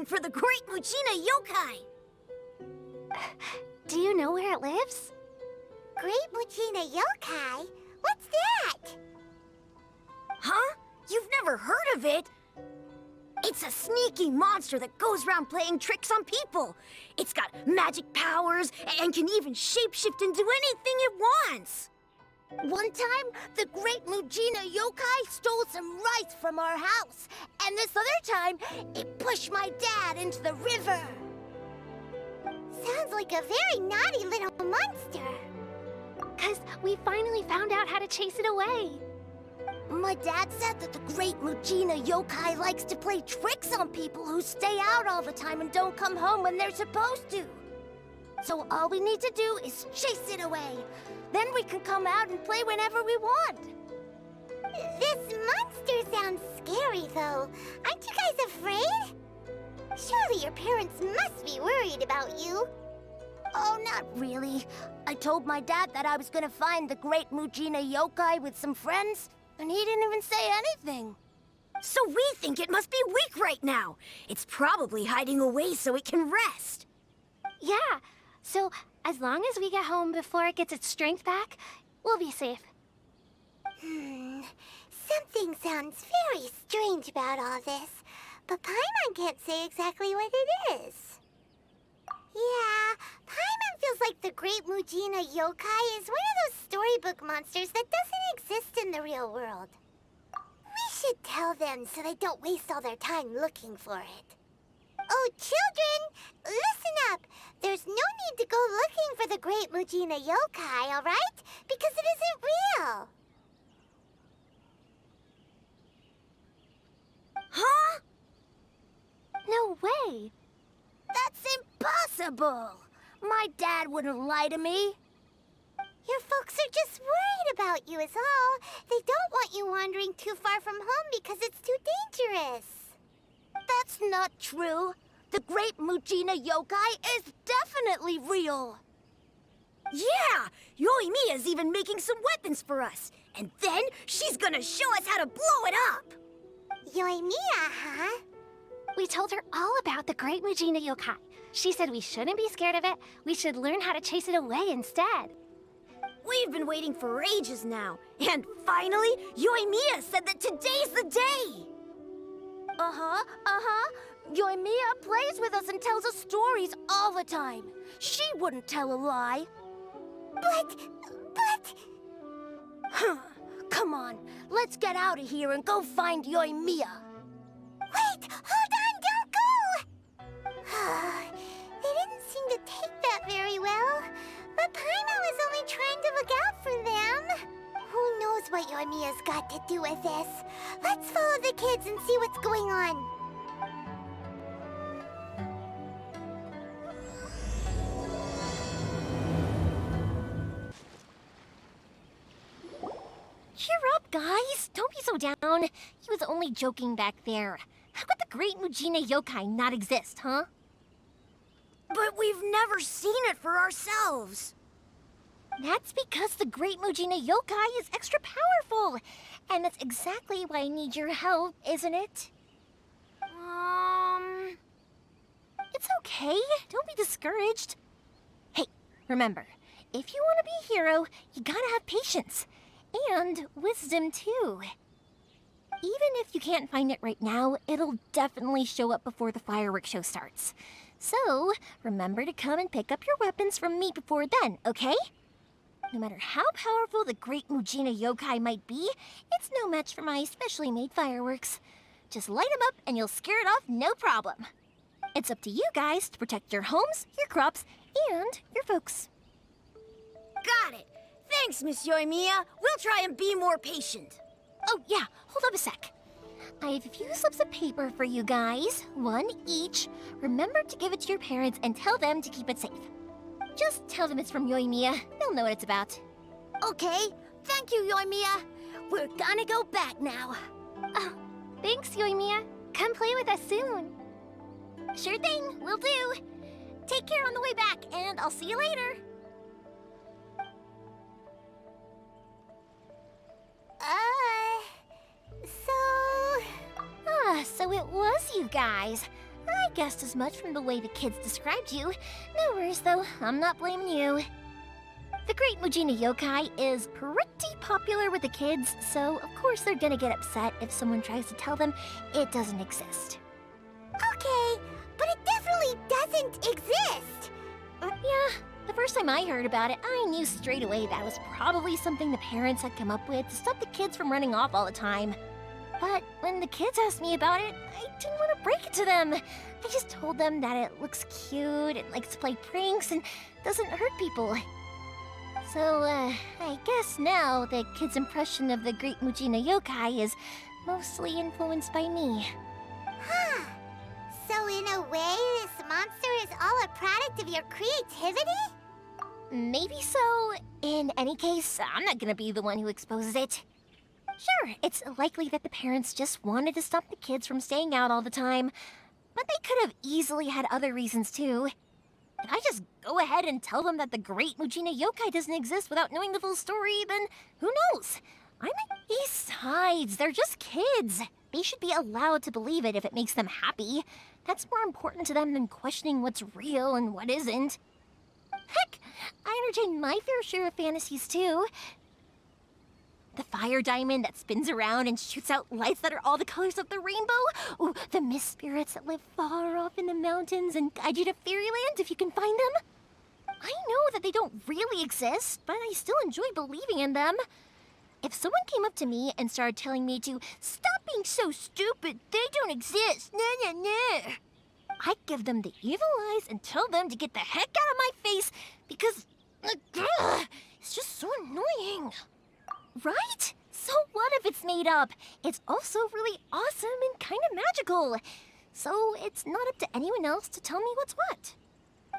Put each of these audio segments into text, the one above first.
looking for the Great Mujina Yokai. Do you know where it lives? Great Mujina Yokai? What's that? Huh? You've never heard of it? It's a sneaky monster that goes around playing tricks on people. It's got magic powers and can even shapeshift into anything it wants. One time, the Great Mujina Yokai stole some rice from our house. And this other time, it pushed my dad into the river. Sounds like a very naughty little monster. 'Cause we finally found out how to chase it away. My dad said that the Great Mujina Yokai likes to play tricks on people who stay out all the time and don't come home when they're supposed to. So all we need to do is chase it away. Then we can come out and play whenever we want. This monster sounds scary, though. Aren't you guys afraid? Surely your parents must be worried about you. Oh, not really. I told my dad that I was gonna find the Great Mujina Yokai with some friends, and he didn't even say anything. So we think it must be weak right now. It's probably hiding away so it can rest. Yeah, so as long as we get home before it gets its strength back, we'll be safe. Something sounds very strange about all this, but Paimon can't say exactly what it is. Yeah, Paimon feels like the Great Mujina Yokai is one of those storybook monsters that doesn't exist in the real world. We should tell them so they don't waste all their time looking for it. Oh, children, listen up. There's no need to go looking for the Great Mujina Yokai, all right? Because it isn't real. Huh? No way! That's impossible! My dad wouldn't lie to me. Your folks are just worried about you is all. They don't want you wandering too far from home because it's too dangerous. That's not true. The Great Mujina Yokai is definitely real. Yeah! Yoimiya's even making some weapons for us. And then she's gonna show us how to blow it up! Yoimiya, huh? We told her all about the Great Mujina Yokai. She said we shouldn't be scared of it. We should learn how to chase it away instead. We've been waiting for ages now. And finally, Yoimiya said that today's the day! Yoimiya plays with us and tells us stories all the time. She wouldn't tell a lie. But... Come on, let's get out of here and go find Yoimiya. Wait, hold on, don't go! They didn't seem to take that very well. But Paimon was only trying to look out for them. Who knows what Yoimiya's got to do with this? Let's follow the kids and see what's going on. Cheer up, guys! Don't be so down. He was only joking back there. How could the Great Mujina Yokai not exist, huh? But we've never seen it for ourselves. That's because the Great Mujina Yokai is extra powerful. And that's exactly why I need your help, isn't it? It's okay. Don't be discouraged. Hey, remember, if you want to be a hero, you gotta have patience. And wisdom, too. Even if you can't find it right now, it'll definitely show up before the fireworks show starts. So, remember to come and pick up your weapons from me before then, okay? No matter how powerful the Great Mujina Yokai might be, it's no match for my specially made fireworks. Just light them up and you'll scare it off no problem. It's up to you guys to protect your homes, your crops, and your folks. Got it. Thanks, Miss Yoimiya. We'll try and be more patient. Oh, yeah, hold up a sec. I have a few slips of paper for you guys, one each. Remember to give it to your parents and tell them to keep it safe. Just tell them it's from Yoimiya. They'll know what it's about. Okay, thank you, Yoimiya. We're gonna go back now. Oh, thanks, Yoimiya. Come play with us soon. Sure thing, will do. Take care on the way back, and I'll see you later. So So it was you guys. I guessed as much from the way the kids described you. No worries, though. I'm not blaming you. The Great Mujina Yokai is pretty popular with the kids, so of course they're gonna get upset if someone tries to tell them it doesn't exist. Okay, but it definitely doesn't exist. Yeah, the first time I heard about it, I knew straight away that was probably something the parents had come up with to stop the kids from running off all the time. But when the kids asked me about it, I didn't want to break it to them. I just told them that it looks cute, it likes to play pranks, and doesn't hurt people. So, I guess now the kids' impression of the Great Mujina Yokai is mostly influenced by me. Huh. So in a way, this monster is all a product of your creativity? Maybe so. In any case, I'm not gonna be the one who exposes it. Sure, it's likely that the parents just wanted to stop the kids from staying out all the time, but they could have easily had other reasons too. If I just go ahead and tell them that the Great Mujina Yokai doesn't exist without knowing the full story, then who knows? Besides, they're just kids. They should be allowed to believe it if it makes them happy. That's more important to them than questioning what's real and what isn't. Heck, I entertain my fair share of fantasies too. The fire diamond that spins around and shoots out lights that are all the colors of the rainbow. Ooh, the mist spirits that live far off in the mountains and guide you to fairyland if you can find them. I know that they don't really exist, but I still enjoy believing in them. If someone came up to me and started telling me to stop being so stupid, they don't exist, nah. I'd give them the evil eyes and tell them to get the heck out of my face because it's just so annoying. Right? So what if it's made up? It's also really awesome and kind of magical. So it's not up to anyone else to tell me what's what.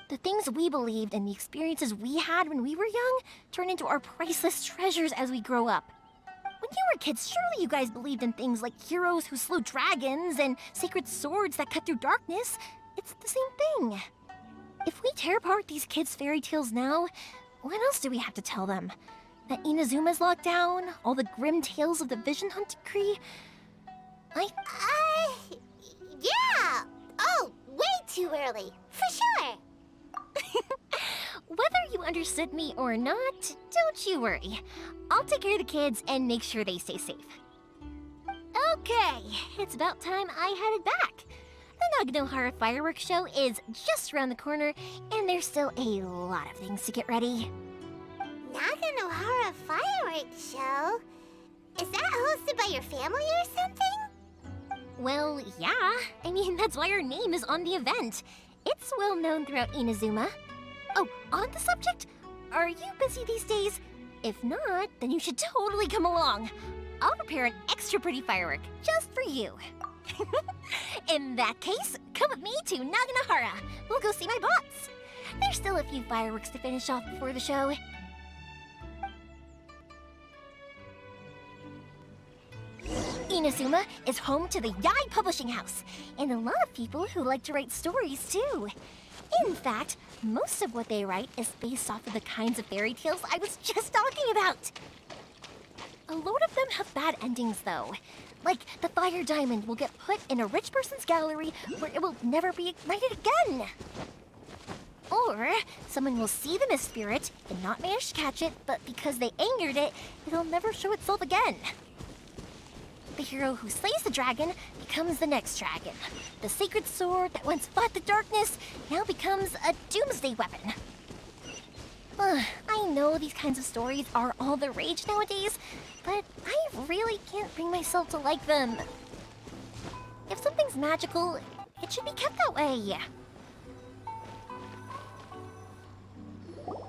The things we believed and the experiences we had when we were young turn into our priceless treasures as we grow up. When you were kids, surely you guys believed in things like heroes who slew dragons and sacred swords that cut through darkness. It's the same thing. If we tear apart these kids' fairy tales now, what else do we have to tell them? That Inazuma's locked down? All the grim tales of the Vision Hunt Decree? Yeah! Oh, way too early, for sure! Whether you understood me or not, don't you worry. I'll take care of the kids and make sure they stay safe. Okay, it's about time I headed back. The Naganohara fireworks show is just around the corner, and there's still a lot of things to get ready. Naganohara fireworks show? Is that hosted by your family or something? Well, yeah. I mean, that's why our name is on the event. It's well known throughout Inazuma. Oh, on the subject, are you busy these days? If not, then you should totally come along. I'll prepare an extra pretty firework just for you. In that case, come with me to Naganohara. We'll go see my bots. There's still a few fireworks to finish off before the show. Inazuma is home to the Yai Publishing House, and a lot of people who like to write stories too. In fact, most of what they write is based off of the kinds of fairy tales I was just talking about. A load of them have bad endings though. Like the fire diamond will get put in a rich person's gallery where it will never be ignited again. Or someone will see the mist spirit and not manage to catch it, but because they angered it, it'll never show itself again. The hero who slays the dragon becomes the next dragon. The sacred sword that once fought the darkness now becomes a doomsday weapon. I know these kinds of stories are all the rage nowadays, but I really can't bring myself to like them. If something's magical, it should be kept that way.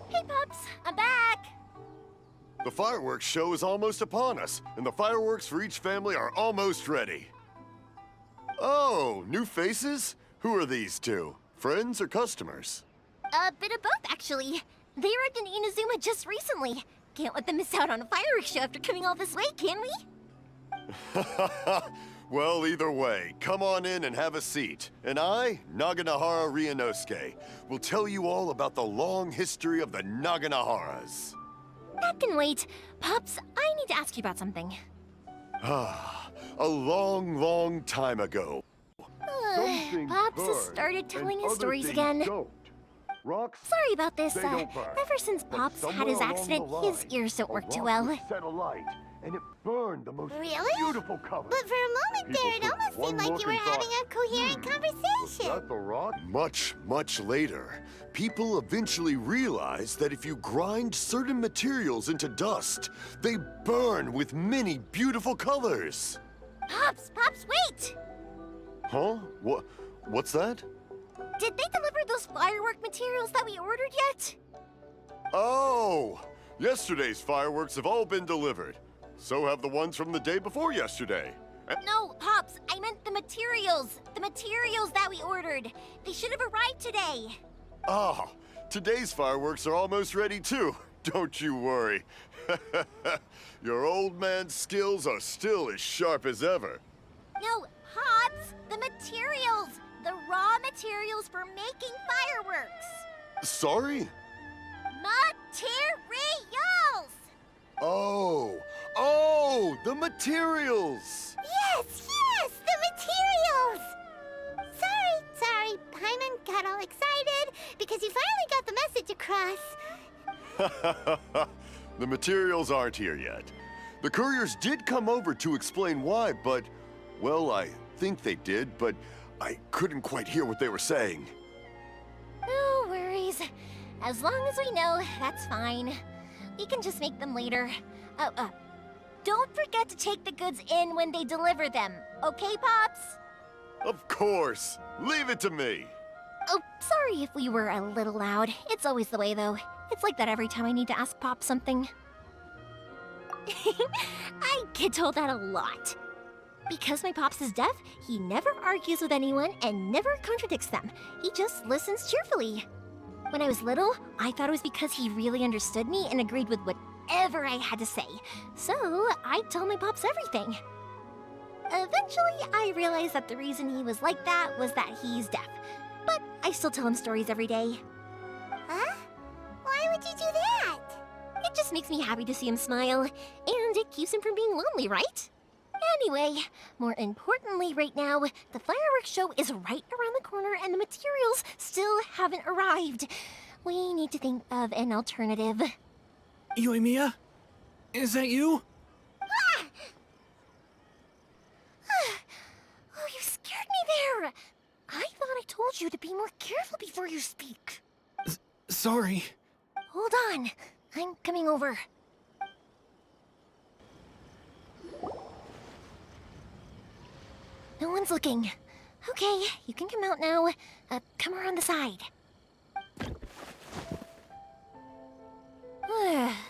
Hey, Pops, I'm back! The fireworks show is almost upon us, and the fireworks for each family are almost ready. Oh, new faces? Who are these two? Friends or customers? A bit of both, actually. They arrived in Inazuma just recently. Can't let them miss out on a fireworks show after coming all this way, can we? Well, either way, come on in and have a seat. And I, Naganohara Ryunosuke, will tell you all about the long history of the Naganoharas. That can wait. Pops, I need to ask you about something. A long, long time ago. things Pops burn has started and telling his other stories things again. Don't. Rocks, Sorry about this. they don't burn. Ever since But Pops had somewhere his along accident, the his line, ears don't work a too rock well. was set alight, and it burned the most Really? beautiful color. But for a moment there, it People took almost one seemed like look you were and having thought, a coherent Was conversation. that the rock? Much, much later, people eventually realized that if you grind certain materials into dust, they burn with many beautiful colors. Pops, wait! Huh? What's that? Did they deliver those firework materials that we ordered yet? Oh! Yesterday's fireworks have all been delivered. So have the ones from the day before yesterday. No, Pops, I meant the materials. The materials that we ordered. They should have arrived today. Ah, today's fireworks are almost ready too. Don't you worry. Your old man's skills are still as sharp as ever. No, Pops, the materials. The raw materials for making fireworks. Sorry? Materials! Oh, the materials! Yes, the materials! Sorry, Paimon got all excited because he finally got the message across. The materials aren't here yet. The couriers did come over to explain why, but, well, I think they did, but I couldn't quite hear what they were saying. No worries. As long as we know, that's fine. We can just make them later. Don't forget to take the goods in when they deliver them, okay, Pops? Of course. Leave it to me. Oh, sorry if we were a little loud. It's always the way, though. It's like that every time I need to ask Pop something. I get told that a lot. Because my Pops is deaf, he never argues with anyone and never contradicts them. He just listens cheerfully. When I was little, I thought it was because he really understood me and agreed with whatever I had to say. So I'd tell my Pops everything. Eventually, I realized that the reason he was like that was that he's deaf. But I still tell him stories every day. Huh? Why would you do that? It just makes me happy to see him smile, and it keeps him from being lonely, right? Anyway, more importantly right now, the fireworks show is right around the corner and the materials still haven't arrived. We need to think of an alternative. Yoimiya? Is that you? Oh, you scared me there! I thought I told you to be more careful before you speak. Sorry. Hold on, I'm coming over. No one's looking. Okay, you can come out now. Come around the side.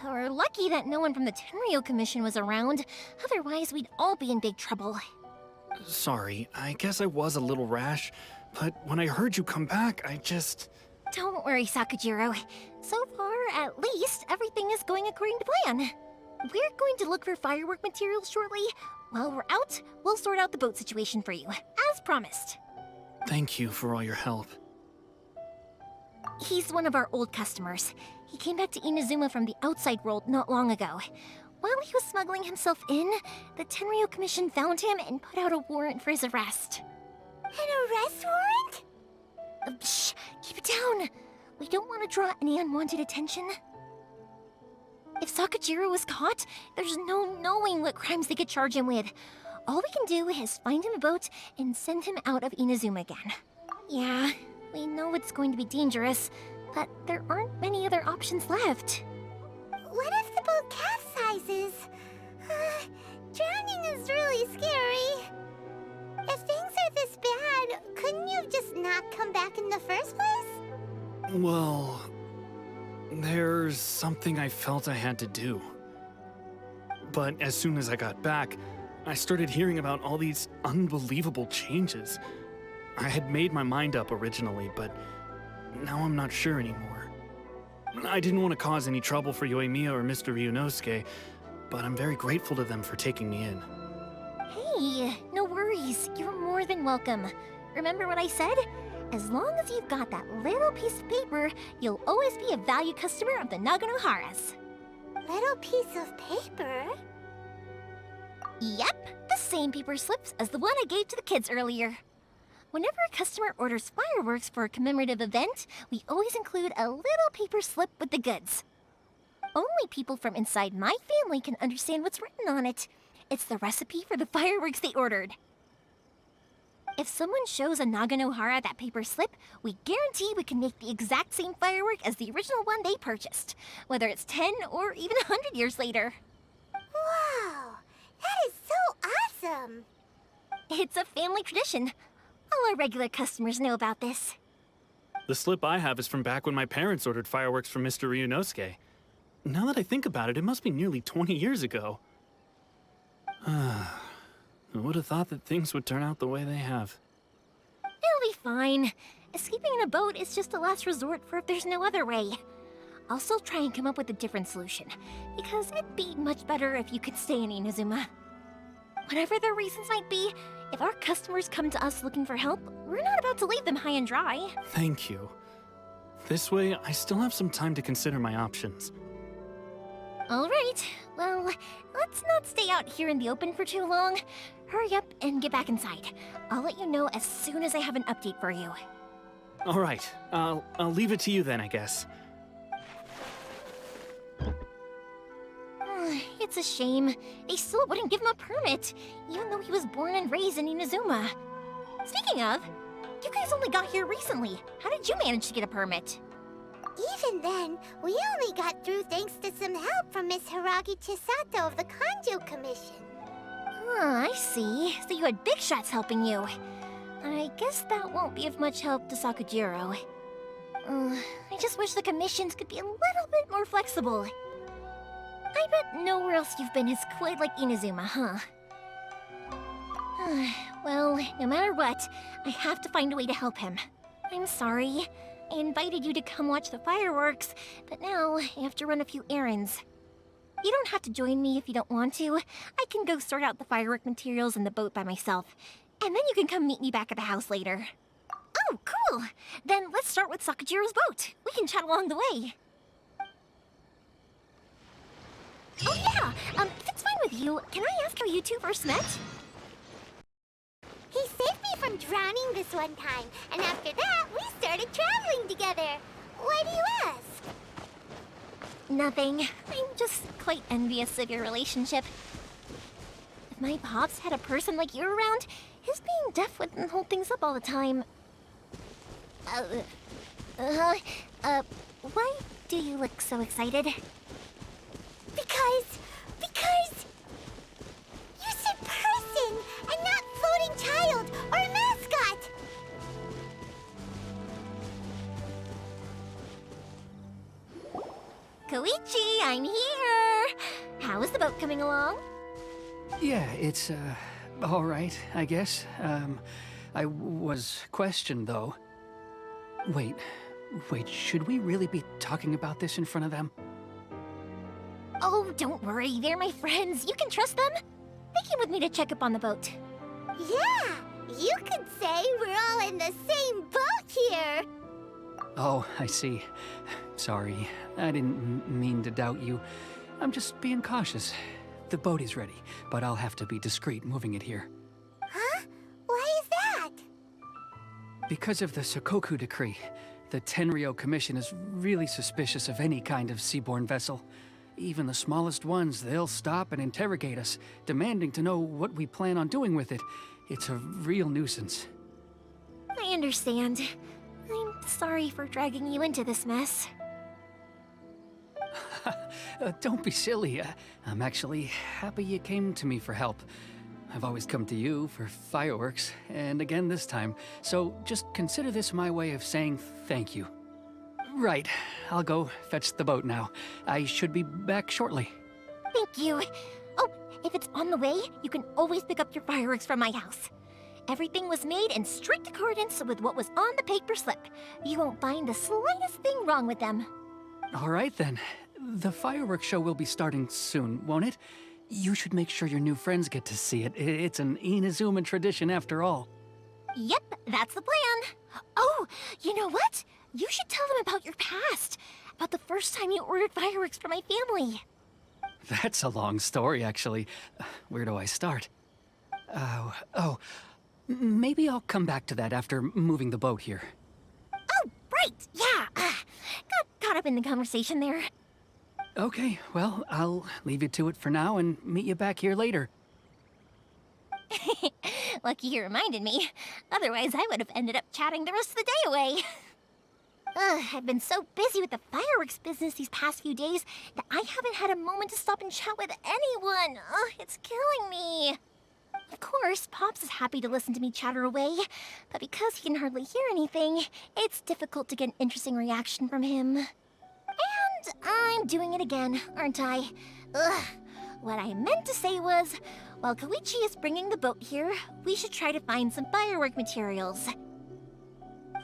We're lucky that no one from the Tenryo Commission was around. Otherwise, we'd all be in big trouble. Sorry, I guess I was a little rash, but when I heard you come back, I just... Don't worry, Sakujiro. So far, at least, everything is going according to plan. We're going to look for firework materials shortly. While we're out, we'll sort out the boat situation for you, as promised. Thank you for all your help. He's one of our old customers. He came back to Inazuma from the outside world not long ago. While he was smuggling himself in, the Tenryo Commission found him and put out a warrant for his arrest. An arrest warrant? Shh! Keep it down! We don't want to draw any unwanted attention. If Sakujiro was caught, there's no knowing what crimes they could charge him with. All we can do is find him a boat and send him out of Inazuma again. Yeah, we know it's going to be dangerous, but there aren't many other options left. What if the boat capsizes? Drowning is really scary. If things are this bad, couldn't you have just not come back in the first place? Well... there's something I felt I had to do. But as soon as I got back, I started hearing about all these unbelievable changes. I had made my mind up originally, but now I'm not sure anymore. I didn't want to cause any trouble for Yoimiya or Mr. Ryunosuke, but I'm very grateful to them for taking me in. Hey, no worries. You're more than welcome. Remember what I said? As long as you've got that little piece of paper, you'll always be a valued customer of the Naganoharas. Little piece of paper? Yep, the same paper slips as the one I gave to the kids earlier. Whenever a customer orders fireworks for a commemorative event, we always include a little paper slip with the goods. Only people from inside my family can understand what's written on it. It's the recipe for the fireworks they ordered. If someone shows a Naganohara that paper slip, we guarantee we can make the exact same firework as the original one they purchased, whether it's 10 or even 100 years later. Wow, that is so awesome. It's a family tradition. All our regular customers know about this. The slip I have is from back when my parents ordered fireworks from Mr. Ryunosuke. Now that I think about it, it must be nearly 20 years ago. I would have thought that things would turn out the way they have. It'll be fine. Escaping in a boat is just a last resort for if there's no other way. I'll still try and come up with a different solution, because it'd be much better if you could stay in Inazuma. Whatever their reasons might be, if our customers come to us looking for help, we're not about to leave them high and dry. Thank you. This way, I still have some time to consider my options. All right, well, let's not stay out here in the open for too long. Hurry up and get back inside. I'll let you know as soon as I have an update for you. All right, I'll leave it to you then, I guess. It's a shame. They still wouldn't give him a permit, even though he was born and raised in Inazuma. Speaking of, you guys only got here recently. How did you manage to get a permit? Even then, we only got through thanks to some help from Miss Hiragi Chisato of the Kanjo Commission. I see. So you had big shots helping you. I guess that won't be of much help to Sakujiro. I just wish the commissions could be a little bit more flexible. I bet nowhere else you've been is quite like Inazuma, huh? Well, no matter what, I have to find a way to help him. I'm sorry. I invited you to come watch the fireworks, but now I have to run a few errands. You don't have to join me if you don't want to. I can go sort out the firework materials in the boat by myself, and then you can come meet me back at the house later. Oh, cool! Then let's start with Sakujiro's boat. We can chat along the way. Oh yeah, if it's fine with you, can I ask how you two first met? He saved me from drowning this one time, and after that, we started traveling together. Why do you ask? Nothing. I'm just quite envious of your relationship. If my pops had a person like you around, his being deaf wouldn't hold things up all the time. Why do you look so excited? Because... You said person, and not floating child, or mascot! Koichi, I'm here! How is the boat coming along? Yeah, it's, all right, I guess. I was questioned, though. Wait, should we really be talking about this in front of them? Oh, don't worry, they're my friends. You can trust them. They came with me to check up on the boat. Yeah, you could say we're all in the same boat here. Oh, I see. Sorry, I didn't mean to doubt you. I'm just being cautious. The boat is ready, but I'll have to be discreet moving it here. Huh? Why is that? Because of the Sokoku decree, the Tenryo Commission is really suspicious of any kind of seaborne vessel. Even the smallest ones, they'll stop and interrogate us, demanding to know what we plan on doing with it. It's a real nuisance. I understand. I'm sorry for dragging you into this mess. Don't be silly. I'm actually happy you came to me for help. I've always come to you for fireworks, and again this time. So just consider this my way of saying thank you. Right, I'll go fetch the boat now. I should be back shortly. Thank you. Oh, if it's on the way, you can always pick up your fireworks from my house. Everything was made in strict accordance with what was on the paper slip. You won't find the slightest thing wrong with them. All right then. The fireworks show will be starting soon, won't it? You should make sure your new friends get to see it. It's an Inazuma tradition after all. Yep, that's the plan. Oh, you know what? You should tell them about your past. About the first time you ordered fireworks for my family. That's a long story, actually. Where do I start? Maybe I'll come back to that after moving the boat here. Oh, right, yeah. Got caught up in the conversation there. Okay, well, I'll leave you to it for now and meet you back here later. Lucky you reminded me. Otherwise, I would have ended up chatting the rest of the day away. I've been so busy with the fireworks business these past few days that I haven't had a moment to stop and chat with anyone. It's killing me. Of course, Pops is happy to listen to me chatter away, but because he can hardly hear anything, it's difficult to get an interesting reaction from him. And I'm doing it again, aren't I? What I meant to say was, while Koichi is bringing the boat here, we should try to find some firework materials.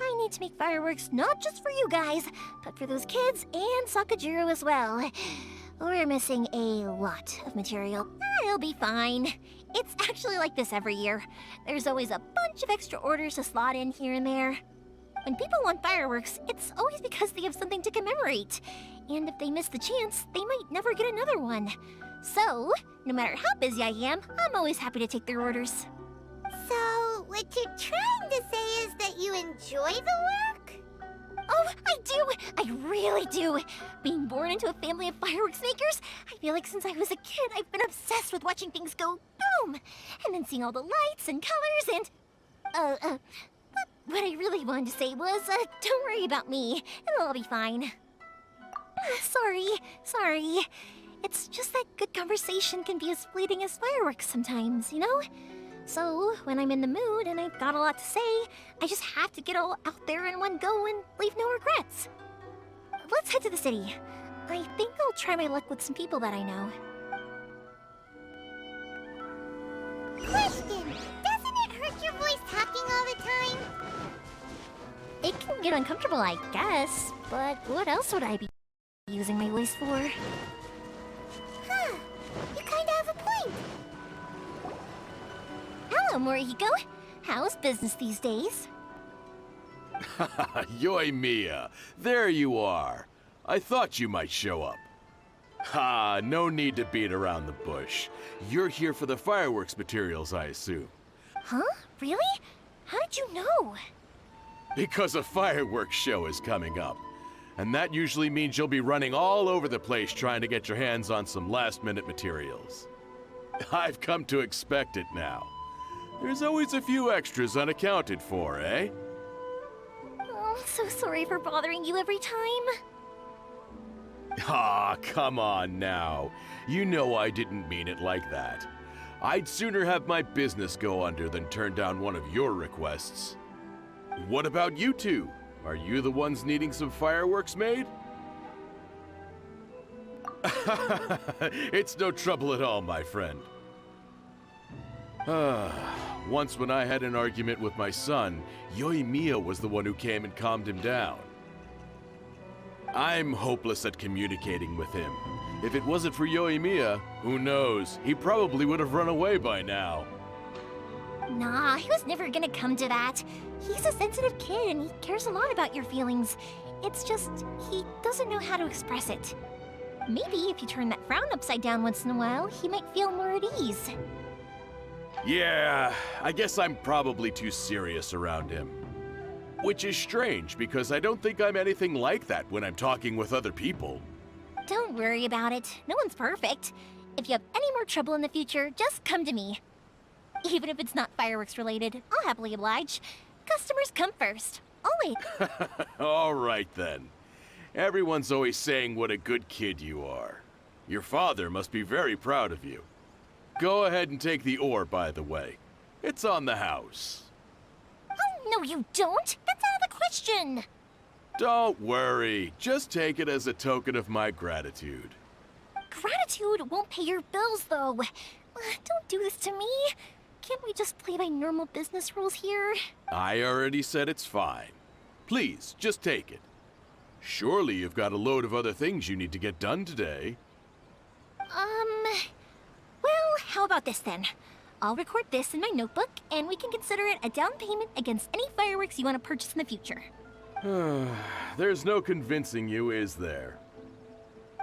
I need to make fireworks not just for you guys, but for those kids and Sakajiro as well. We're missing a lot of material. It'll be fine. It's actually like this every year. There's always a bunch of extra orders to slot in here and there. When people want fireworks, it's always because they have something to commemorate. And if they miss the chance, they might never get another one. So, no matter how busy I am, I'm always happy to take their orders. So, what you're trying to say is that you enjoy the work? Oh, I do! I really do! Being born into a family of fireworks makers, I feel like since I was a kid, I've been obsessed with watching things go boom! And then seeing all the lights and colors and... What I really wanted to say was, don't worry about me. It'll all be fine. Sorry. It's just that good conversation can be as fleeting as fireworks sometimes, you know? So, when I'm in the mood and I've got a lot to say, I just have to get all out there in one go and leave no regrets. Let's head to the city. I think I'll try my luck with some people that I know. Question! Doesn't it hurt your voice talking all the time? It can get uncomfortable, I guess, but what else would I be using my voice for? Huh. You kinda have a point. Hello, Morihiko. How's business these days? Yoimiya, there you are. I thought you might show up. Ha, no need to beat around the bush. You're here for the fireworks materials, I assume. Huh? Really? How did you know? Because a fireworks show is coming up. And that usually means you'll be running all over the place trying to get your hands on some last-minute materials. I've come to expect it now. There's always a few extras unaccounted for, eh? Oh, so sorry for bothering you every time. Ah, come on now. You know I didn't mean it like that. I'd sooner have my business go under than turn down one of your requests. What about you two? Are you the ones needing some fireworks made? It's no trouble at all, my friend. Once when I had an argument with my son, Yoimiya was the one who came and calmed him down. I'm hopeless at communicating with him. If it wasn't for Yoimiya, who knows, he probably would have run away by now. Nah, he was never gonna come to that. He's a sensitive kid and he cares a lot about your feelings. It's just, he doesn't know how to express it. Maybe if you turn that frown upside down once in a while, he might feel more at ease. Yeah, I guess I'm probably too serious around him. Which is strange, because I don't think I'm anything like that when I'm talking with other people. Don't worry about it. No one's perfect. If you have any more trouble in the future, just come to me. Even if it's not fireworks related, I'll happily oblige. Customers come first. Always. All right then. Everyone's always saying what a good kid you are. Your father must be very proud of you. Go ahead and take the ore, by the way. It's on the house. Oh, no you don't. That's out of the question. Don't worry. Just take it as a token of my gratitude. Gratitude won't pay your bills, though. Don't do this to me. Can't we just play by normal business rules here? I already said it's fine. Please, just take it. Surely you've got a load of other things you need to get done today. Well, how about this then? I'll record this in my notebook, and we can consider it a down payment against any fireworks you want to purchase in the future. There's no convincing you, is there?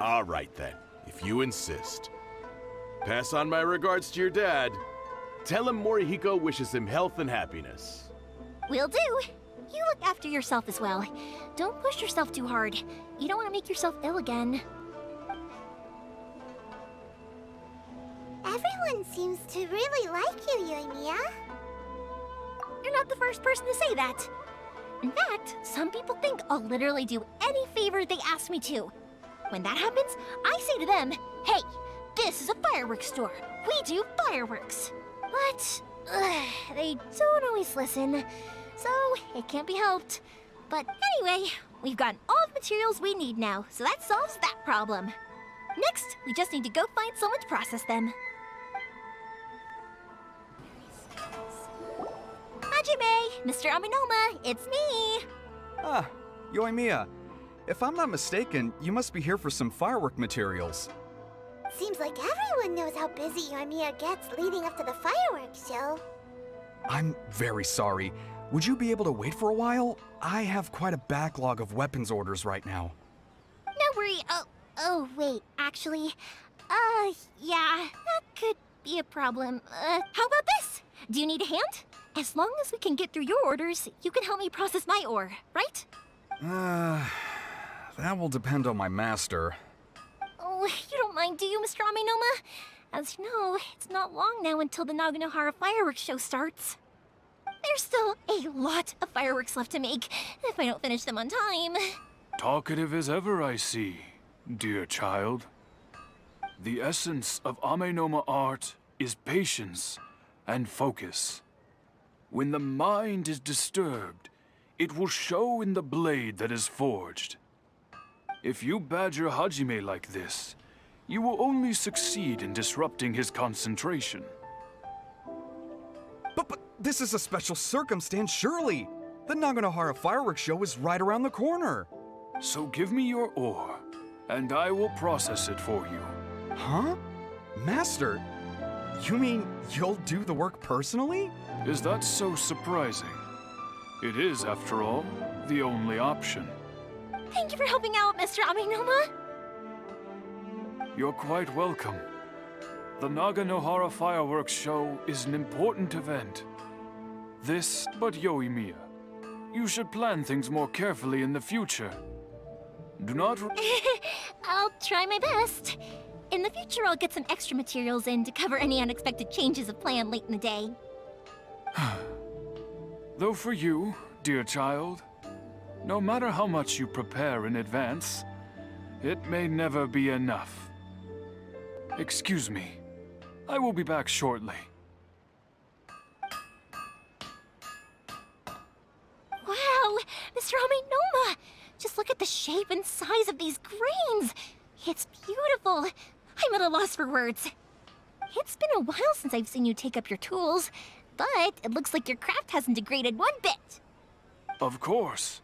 All right then, if you insist. Pass on my regards to your dad. Tell him Morihiko wishes him health and happiness. Will do. You look after yourself as well. Don't push yourself too hard. You don't want to make yourself ill again. Everyone seems to really like you, Yoimiya. You're not the first person to say that. In fact, some people think I'll literally do any favor they ask me to. When that happens, I say to them, hey, this is a fireworks store. We do fireworks. But they don't always listen, so it can't be helped. But anyway, we've gotten all the materials we need now, so that solves that problem. Next, we just need to go find someone to process them. Hajime, Mr. Aminoma, it's me! Ah, Yoimiya. If I'm not mistaken, you must be here for some firework materials. Seems like everyone knows how busy Yoimiya gets leading up to the fireworks show. I'm very sorry. Would you be able to wait for a while? I have quite a backlog of weapons orders right now. No worry. Oh, wait, actually, yeah, that could be a problem. How about this? Do you need a hand? As long as we can get through your orders, you can help me process my ore, right? That will depend on my master. Oh, you don't mind, do you, Mr. Aminoma? As you know, it's not long now until the Naganohara fireworks show starts. There's still a lot of fireworks left to make, if I don't finish them on time. Talkative as ever, I see, dear child. The essence of Amenoma art is patience and focus. When the mind is disturbed, it will show in the blade that is forged. If you badger Hajime like this, you will only succeed in disrupting his concentration. But this is a special circumstance, surely! The Naganohara fireworks show is right around the corner! So give me your ore, and I will process it for you. Huh? Master? You mean you'll do the work personally? Is that so surprising? It is, after all, the only option. Thank you for helping out, Mr. Aminoma. You're quite welcome. The Naganohara fireworks show is an important event. But Yoimiya, you should plan things more carefully in the future. Do not... I'll try my best. In the future, I'll get some extra materials in to cover any unexpected changes of plan late in the day. Though for you, dear child, no matter how much you prepare in advance, it may never be enough. Excuse me. I will be back shortly. Wow, Mr. Aminoma! Just look at the shape and size of these grains! It's beautiful! I'm at a loss for words. It's been a while since I've seen you take up your tools, but it looks like your craft hasn't degraded one bit. Of course.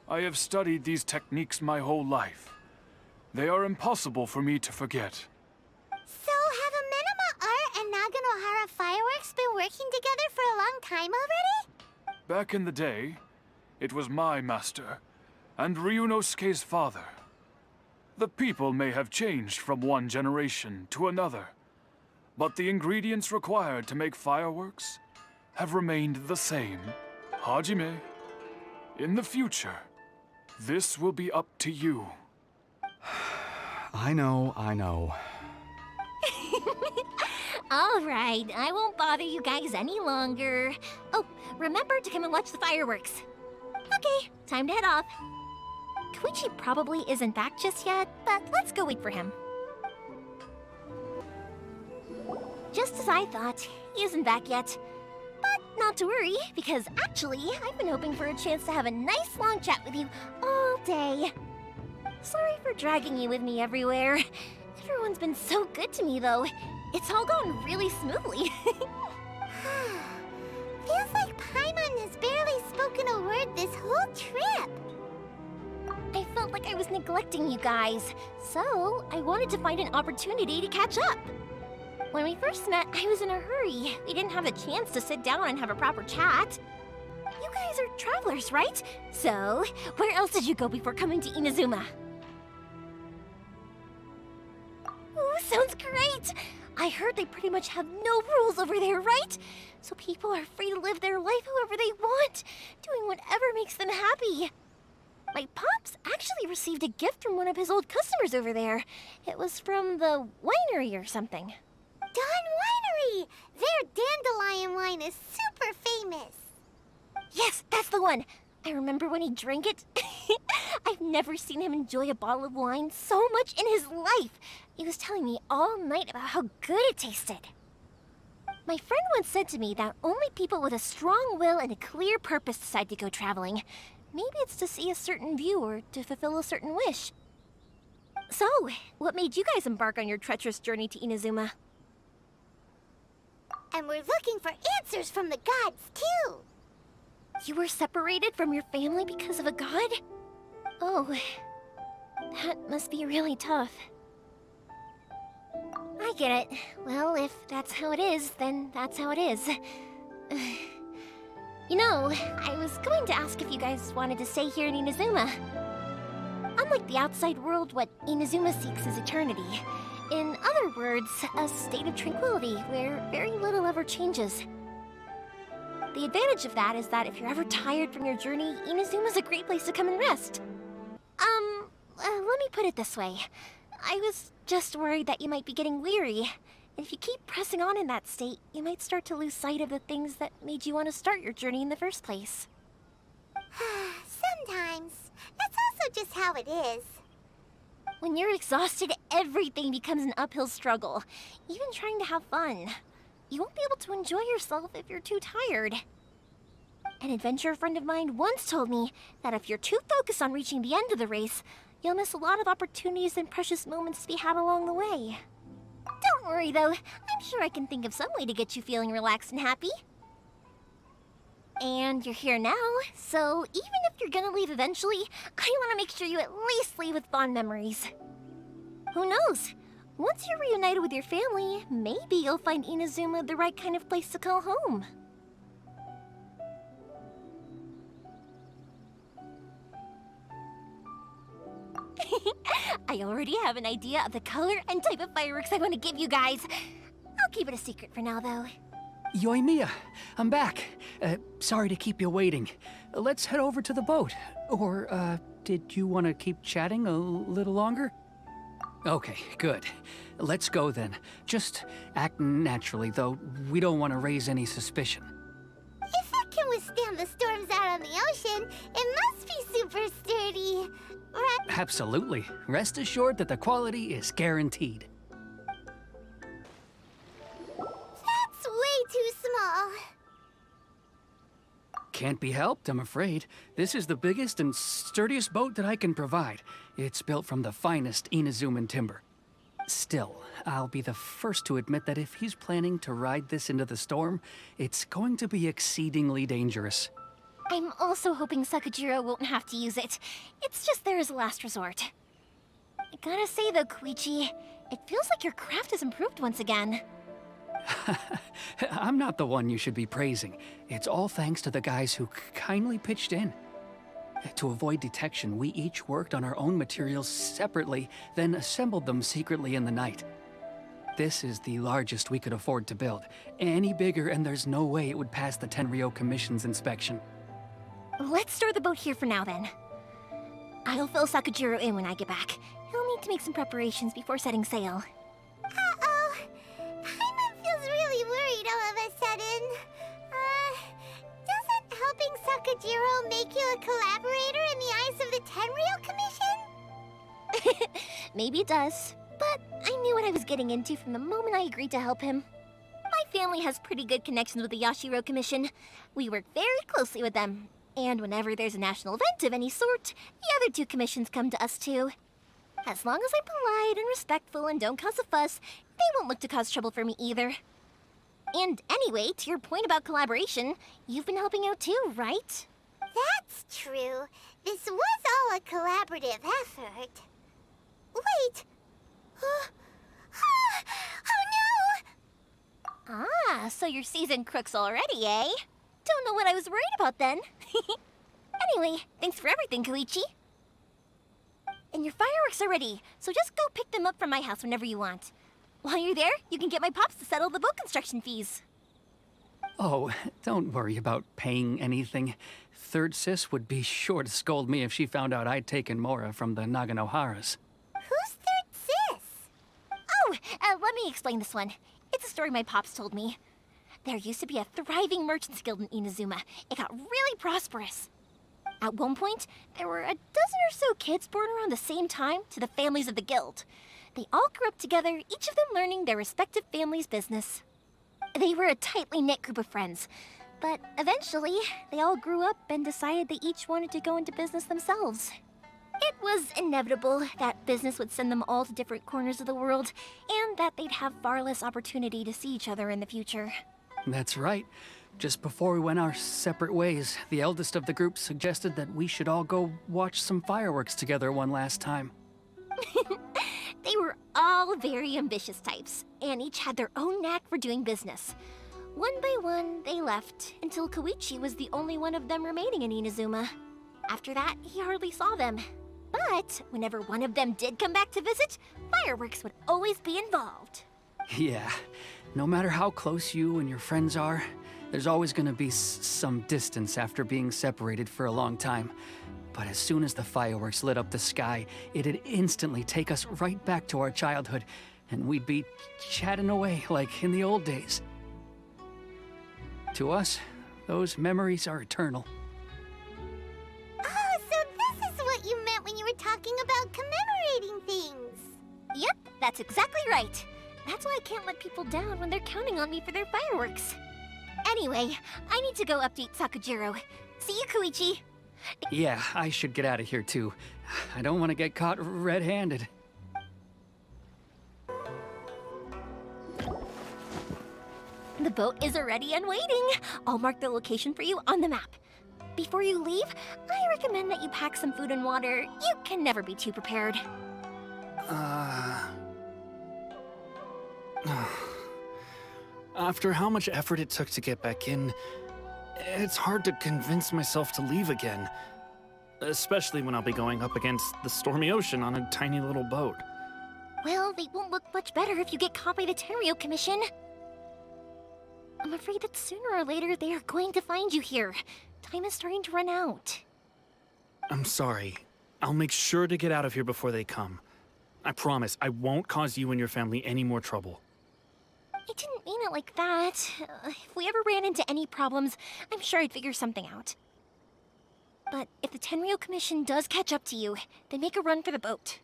I have studied these techniques my whole life. They are impossible for me to forget. So have Amenoma Art and Naganohara Fireworks been working together for a long time already? Back in the day, it was my master, and Ryunosuke's father. The people may have changed from one generation to another, but the ingredients required to make fireworks have remained the same. Hajime, in the future, this will be up to you. I know. All right, I won't bother you guys any longer. Oh, remember to come and watch the fireworks. Okay, time to head off. Koichi probably isn't back just yet, but let's go wait for him. Just as I thought, he isn't back yet. But not to worry, because actually, I've been hoping for a chance to have a nice long chat with you all day. Sorry for dragging you with me everywhere. Everyone's been so good to me, though. It's all gone really smoothly. Feels like Paimon has barely spoken a word this whole trip. I felt like I was neglecting you guys, so I wanted to find an opportunity to catch up. When we first met, I was in a hurry. We didn't have a chance to sit down and have a proper chat. You guys are travelers, right? So, where else did you go before coming to Inazuma? Ooh, sounds great! I heard they pretty much have no rules over there, right? So people are free to live their life however they want, doing whatever makes them happy. My pops actually received a gift from one of his old customers over there. It was from the winery or something. Dawn Winery! Their dandelion wine is super famous. Yes, that's the one. I remember when he drank it. I've never seen him enjoy a bottle of wine so much in his life. He was telling me all night about how good it tasted. My friend once said to me that only people with a strong will and a clear purpose decide to go traveling. Maybe it's to see a certain view or to fulfill a certain wish. So, what made you guys embark on your treacherous journey to Inazuma? And we're looking for answers from the gods, too. You were separated from your family because of a god? Oh, that must be really tough. I get it. Well, if that's how it is, then that's how it is. You know, I was going to ask if you guys wanted to stay here in Inazuma. Unlike the outside world, what Inazuma seeks is eternity. In other words, a state of tranquility where very little ever changes. The advantage of that is that if you're ever tired from your journey, Inazuma's a great place to come and rest. Let me put it this way. I was just worried that you might be getting weary. And if you keep pressing on in that state, you might start to lose sight of the things that made you want to start your journey in the first place. Sometimes. That's also just how it is. When you're exhausted, everything becomes an uphill struggle. Even trying to have fun. You won't be able to enjoy yourself if you're too tired. An adventurer friend of mine once told me that if you're too focused on reaching the end of the race, you'll miss a lot of opportunities and precious moments to be had along the way. Don't worry, though. I'm sure I can think of some way to get you feeling relaxed and happy. And you're here now, so even if you're gonna leave eventually, I want to make sure you at least leave with fond memories. Who knows? Once you're reunited with your family, maybe you'll find Inazuma the right kind of place to call home. I already have an idea of the color and type of fireworks I want to give you guys. I'll keep it a secret for now, though. Yoimiya, I'm back. Sorry to keep you waiting. Let's head over to the boat. Or, did you want to keep chatting a little longer? Okay, good. Let's go then. Just act naturally, though we don't want to raise any suspicion. If it can withstand the storms out on the ocean, it must be super sturdy. Right? Absolutely. Rest assured that the quality is guaranteed. That's way too small. Can't be helped, I'm afraid. This is the biggest and sturdiest boat that I can provide. It's built from the finest Inazuman timber. Still, I'll be the first to admit that if he's planning to ride this into the storm, it's going to be exceedingly dangerous. I'm also hoping Sakajiro won't have to use it. It's just there as a last resort. I gotta say though, Koichi, it feels like your craft has improved once again. I'm not the one you should be praising. It's all thanks to the guys who kindly pitched in. To avoid detection, we each worked on our own materials separately, then assembled them secretly in the night. This is the largest we could afford to build. Any bigger and there's no way it would pass the Tenryou Commission's inspection. Let's store the boat here for now, then. I'll fill Sakajiro in when I get back. He'll need to make some preparations before setting sail. Uh-oh. Paimon feels really worried all of a sudden. Doesn't helping Sakajiro make you a collaborator in the eyes of the Tenryou Commission? Maybe it does, but I knew what I was getting into from the moment I agreed to help him. My family has pretty good connections with the Yashiro Commission. We work very closely with them. And whenever there's a national event of any sort, the other two commissions come to us too. As long as I'm polite and respectful and don't cause a fuss, they won't look to cause trouble for me either. And anyway, to your point about collaboration, you've been helping out too, right? That's true. This was all a collaborative effort. Wait. Oh no! Ah, so you're seasoned crooks already, eh? Don't know what I was worried about then. Anyway, thanks for everything, Koichi. And your fireworks are ready, so just go pick them up from my house whenever you want. While you're there, you can get my pops to settle the boat construction fees. Oh, don't worry about paying anything. Third Sis would be sure to scold me if she found out I'd taken Mora from the Naganoharas. Who's Third Sis? Oh, let me explain this one. It's a story my pops told me. There used to be a thriving merchants guild in Inazuma. It got really prosperous. At one point, there were a dozen or so kids born around the same time to the families of the guild. They all grew up together, each of them learning their respective family's business. They were a tightly knit group of friends, but eventually, they all grew up and decided they each wanted to go into business themselves. It was inevitable that business would send them all to different corners of the world, and that they'd have far less opportunity to see each other in the future. That's right. Just before we went our separate ways, the eldest of the group suggested that we should all go watch some fireworks together one last time. They were all very ambitious types, and each had their own knack for doing business. One by one, they left, until Koichi was the only one of them remaining in Inazuma. After that, he hardly saw them. But whenever one of them did come back to visit, fireworks would always be involved. Yeah, no matter how close you and your friends are, there's always gonna be some distance after being separated for a long time. But as soon as the fireworks lit up the sky, it'd instantly take us right back to our childhood, and we'd be chatting away like in the old days. To us, those memories are eternal. Oh, so this is what you meant when you were talking about commemorating things. Yep, that's exactly right. That's why I can't let people down when they're counting on me for their fireworks. Anyway, I need to go update Sakujiro. See you, Koichi. Yeah, I should get out of here too. I don't want to get caught red-handed. The boat is ready and waiting. I'll mark the location for you on the map. Before you leave, I recommend that you pack some food and water. You can never be too prepared. After how much effort it took to get back in, it's hard to convince myself to leave again. Especially when I'll be going up against the stormy ocean on a tiny little boat. Well, they won't look much better if you get caught by the Tenryou Commission. I'm afraid that sooner or later they are going to find you here. Time is starting to run out. I'm sorry. I'll make sure to get out of here before they come. I promise I won't cause you and your family any more trouble. I didn't mean it like that. If we ever ran into any problems, I'm sure I'd figure something out. But if the Tenryou Commission does catch up to you, then make a run for the boat.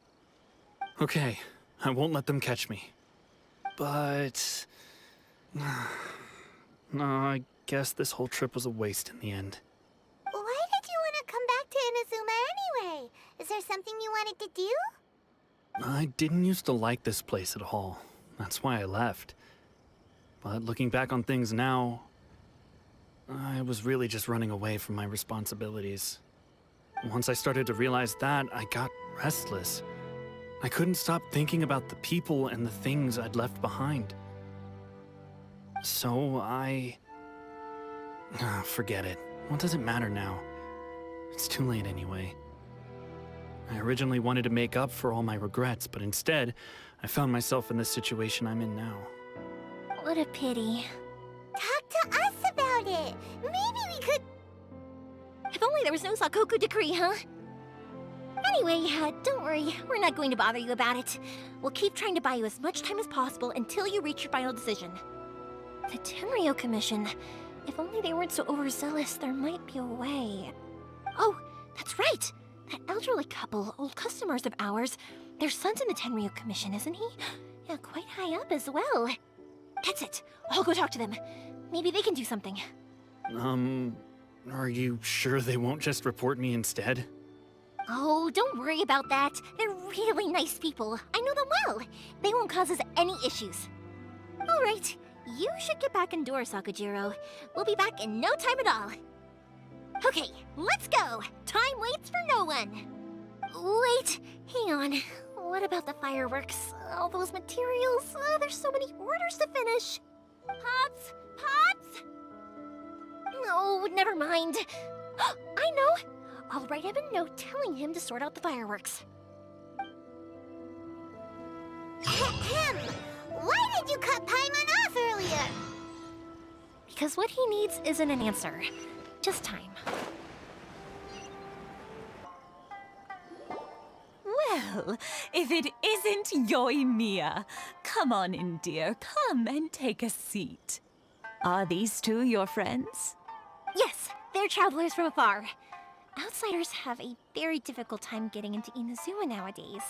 Okay, I won't let them catch me. But... no, I guess this whole trip was a waste in the end. Why did you want to come back to Inazuma anyway? Is there something you wanted to do? I didn't used to like this place at all. That's why I left. But looking back on things now, I was really just running away from my responsibilities. Once I started to realize that, I got restless. I couldn't stop thinking about the people and the things I'd left behind. So forget it. What does it matter now? It's too late anyway. I originally wanted to make up for all my regrets, but instead, I found myself in the situation I'm in now. What a pity. Talk to us about it. Maybe we could... If only there was no Sakoku decree, huh? Anyway, don't worry. We're not going to bother you about it. We'll keep trying to buy you as much time as possible until you reach your final decision. The Tenryou Commission. If only they weren't so overzealous, there might be a way. Oh, that's right! That elderly couple, old customers of ours, their son's in the Tenryou Commission, isn't he? Yeah, quite high up as well. That's it. I'll go talk to them. Maybe they can do something. Are you sure they won't just report me instead? Oh, don't worry about that. They're really nice people. I know them well. They won't cause us any issues. All right. You should get back indoors, Sakujiro. We'll be back in no time at all. Okay, let's go. Time waits for no one. Wait, hang on. What about the fireworks? All those materials? There's so many orders to finish. Pops? Pops? No, never mind. I know. I'll write him a note telling him to sort out the fireworks. Ahem. Why did you cut Paimon off earlier? Because what he needs isn't an answer, just time. Well, if it isn't Yoimiya, come on in, dear. Come and take a seat. Are these two your friends? Yes, they're travelers from afar. Outsiders have a very difficult time getting into Inazuma nowadays.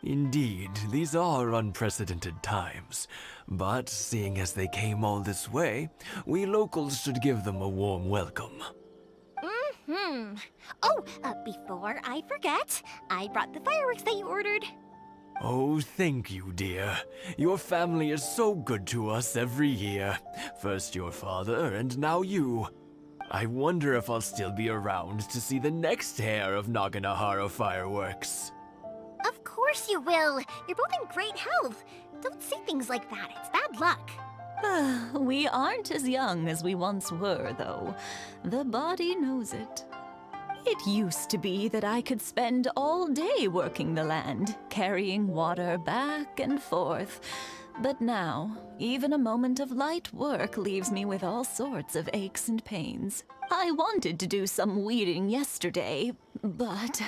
Indeed, these are unprecedented times. But seeing as they came all this way, we locals should give them a warm welcome. Oh, before I forget, I brought the fireworks that you ordered. Oh, thank you, dear. Your family is so good to us every year. First your father, and now you. I wonder if I'll still be around to see the next hair of Naganahara fireworks. Of course you will. You're both in great health. Don't say things like that. It's bad luck. We aren't as young as we once were, though. The body knows it. It used to be that I could spend all day working the land, carrying water back and forth. But now, even a moment of light work leaves me with all sorts of aches and pains. I wanted to do some weeding yesterday, but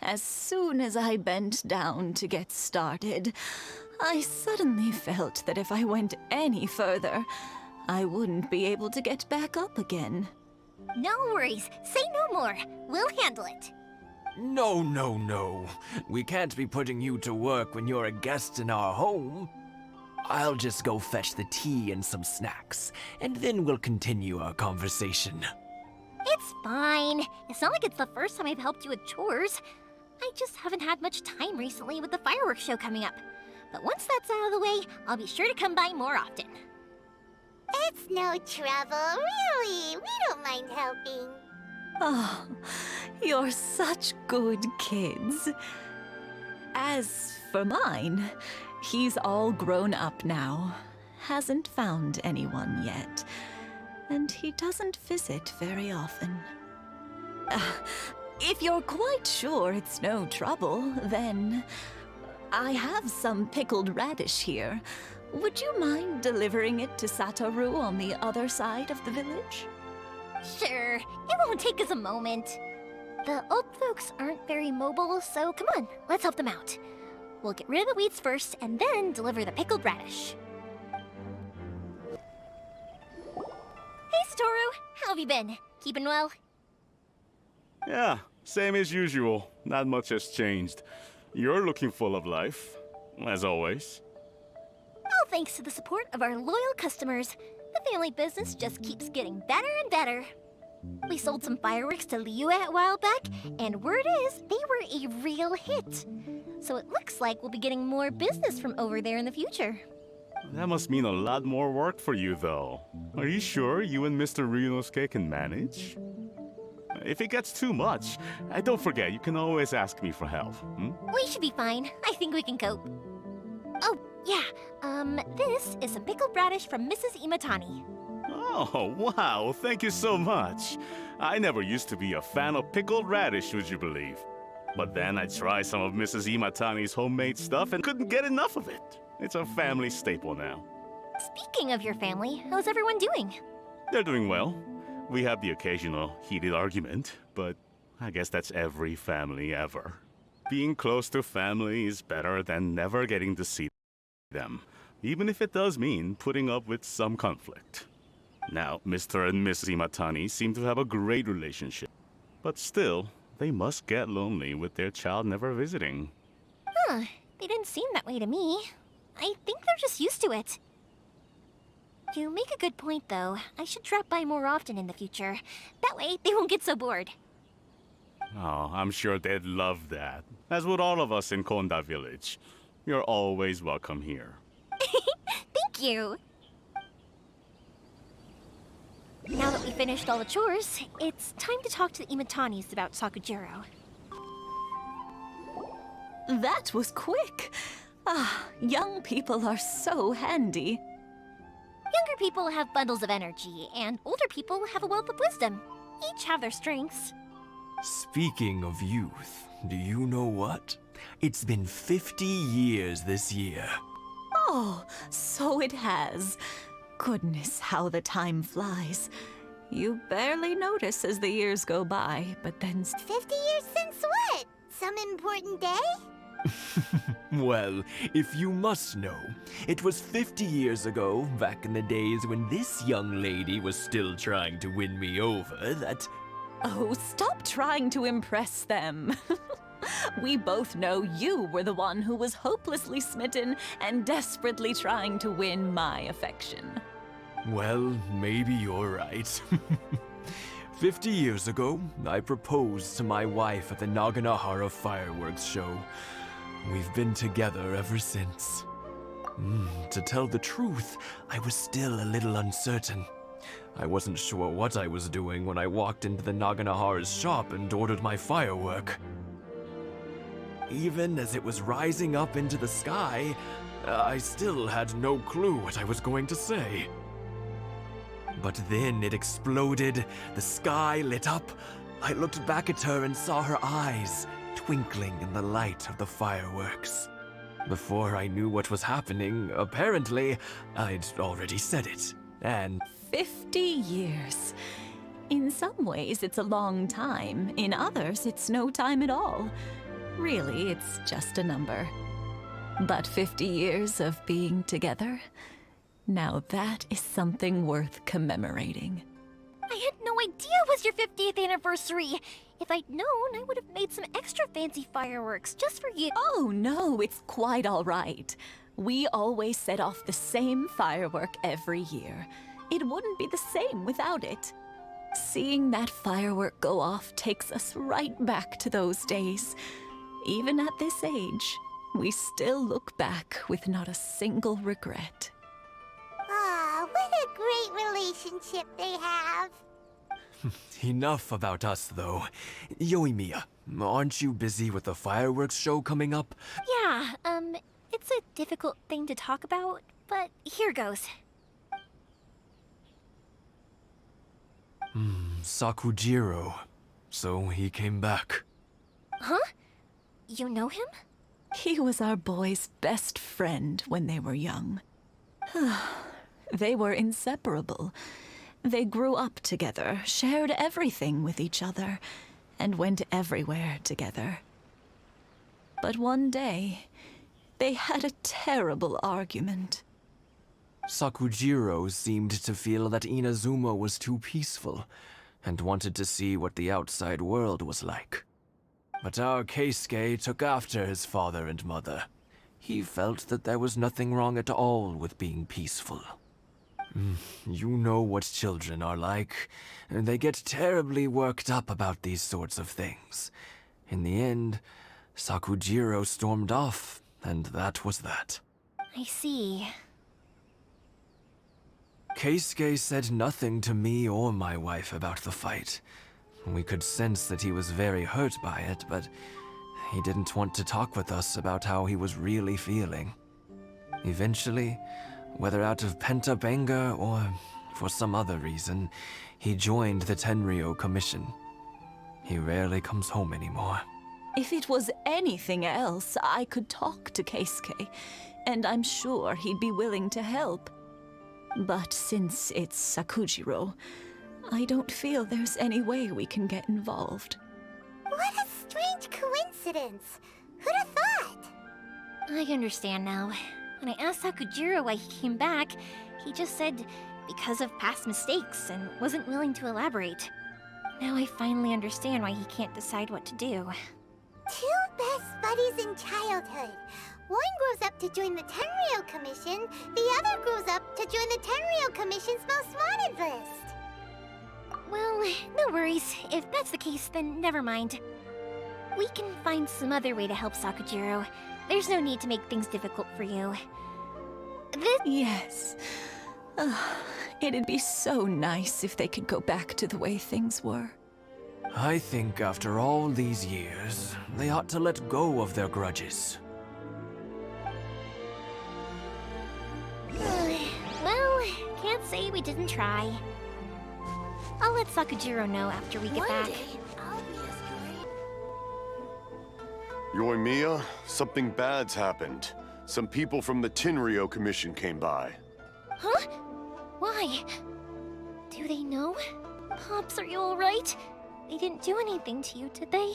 as soon as I bent down to get started, I suddenly felt that if I went any further, I wouldn't be able to get back up again. No worries. Say no more. We'll handle it. No. We can't be putting you to work when you're a guest in our home. I'll just go fetch the tea and some snacks, and then we'll continue our conversation. It's fine. It's not like it's the first time I've helped you with chores. I just haven't had much time recently with the fireworks show coming up. But once that's out of the way, I'll be sure to come by more often. It's no trouble, really. We don't mind helping. Oh, you're such good kids. As for mine, he's all grown up now. Hasn't found anyone yet. And he doesn't visit very often. If you're quite sure it's no trouble, then I have some pickled radish here. Would you mind delivering it to Satoru on the other side of the village? Sure. It won't take us a moment. The old folks aren't very mobile, so come on, let's help them out. We'll get rid of the weeds first, and then deliver the pickled radish. Hey, Satoru! How have you been? Keeping well? Yeah, same as usual. Not much has changed. You're looking full of life, as always. All thanks to the support of our loyal customers, the family business just keeps getting better and better. We sold some fireworks to Liyue a while back, and word is they were a real hit. So it looks like we'll be getting more business from over there in the future. That must mean a lot more work for you, though. Are you sure you and Mr. Ryunosuke can manage? If it gets too much, don't forget, you can always ask me for help. We should be fine. I think we can cope. Oh, yeah. This is some pickled radish from Mrs. Imatani. Oh, wow, thank you so much. I never used to be a fan of pickled radish, would you believe? But then I tried some of Mrs. Imatani's homemade stuff and couldn't get enough of it. It's a family staple now. Speaking of your family, how's everyone doing? They're doing well. We have the occasional heated argument, but I guess that's every family ever. Being close to family is better than never getting to see them, even if it does mean putting up with some conflict. Now, Mr. and Mrs. Imatani seem to have a great relationship, but still, they must get lonely with their child never visiting. Huh, they didn't seem that way to me. I think they're just used to it. You make a good point, though. I should drop by more often in the future. That way, they won't get so bored. Oh, I'm sure they'd love that, as would all of us in Konda Village. You're always welcome here. Thank you! Now that we finished all the chores, it's time to talk to the Imatanis about Sakujiro. That was quick. Young people are so handy. Younger people have bundles of energy, and older people have a wealth of wisdom. Each have their strengths. Speaking of youth, do you know what? It's been 50 years this year. Oh, so it has. Goodness, how the time flies. You barely notice as the years go by, but then 50 years since what? Some important day? Well, if you must know, it was 50 years ago, back in the days when this young lady was still trying to win me over, that... Oh, stop trying to impress them. We both know you were the one who was hopelessly smitten and desperately trying to win my affection. Well, maybe you're right. 50 years ago, I proposed to my wife at the Naganahara fireworks show. We've been together ever since. To tell the truth, I was still a little uncertain. I wasn't sure what I was doing when I walked into the Naganahara's shop and ordered my firework. Even as it was rising up into the sky, I still had no clue what I was going to say. But then it exploded, the sky lit up. I looked back at her and saw her eyes twinkling in the light of the fireworks. Before I knew what was happening, apparently, I'd already said it, and... 50 years. In some ways, it's a long time. In others, it's no time at all. Really, it's just a number. But 50 years of being together? Now that is something worth commemorating. I had no idea it was your 50th anniversary. If I'd known, I would have made some extra fancy fireworks just for you. Oh no, it's quite all right. We always set off the same firework every year. It wouldn't be the same without it. Seeing that firework go off takes us right back to those days. Even at this age, we still look back with not a single regret. Ah, what a great relationship they have. Enough about us, though. Yoimiya, aren't you busy with the fireworks show coming up? Yeah, it's a difficult thing to talk about, but here goes. Sakujiro. So he came back. Huh? You know him? He was our boys' best friend when they were young. They were inseparable. They grew up together, shared everything with each other, and went everywhere together. But one day, they had a terrible argument. Sakujiro seemed to feel that Inazuma was too peaceful, and wanted to see what the outside world was like. But our Keisuke took after his father and mother. He felt that there was nothing wrong at all with being peaceful. You know what children are like. They get terribly worked up about these sorts of things. In the end, Sakujiro stormed off, and that was that. I see. Keisuke said nothing to me or my wife about the fight. We could sense that he was very hurt by it, but he didn't want to talk with us about how he was really feeling. Eventually, whether out of pent-up anger or for some other reason, he joined the Tenryou Commission. He rarely comes home anymore. If it was anything else, I could talk to Keisuke, and I'm sure he'd be willing to help. But since it's Sakujiro, I don't feel there's any way we can get involved. What a strange coincidence. Who'd have thought? I understand now. When I asked Sakujiro why he came back, he just said because of past mistakes and wasn't willing to elaborate. Now I finally understand why he can't decide what to do. Two best buddies in childhood. One grows up to join the Tenryou Commission, the other grows up to join the Tenryou Commission's most wanted list. Well, no worries. If that's the case, then never mind. We can find some other way to help Sakujiro. There's no need to make things difficult for you. Yes. It'd be so nice if they could go back to the way things were. I think after all these years, they ought to let go of their grudges. Well, can't say we didn't try. I'll let Sakujiro know after we get back. Yoimiya, something bad's happened. some people from the Tenryou Commission came by. Huh? Why? Do they know? Pops, are you alright? They didn't do anything to you, did they?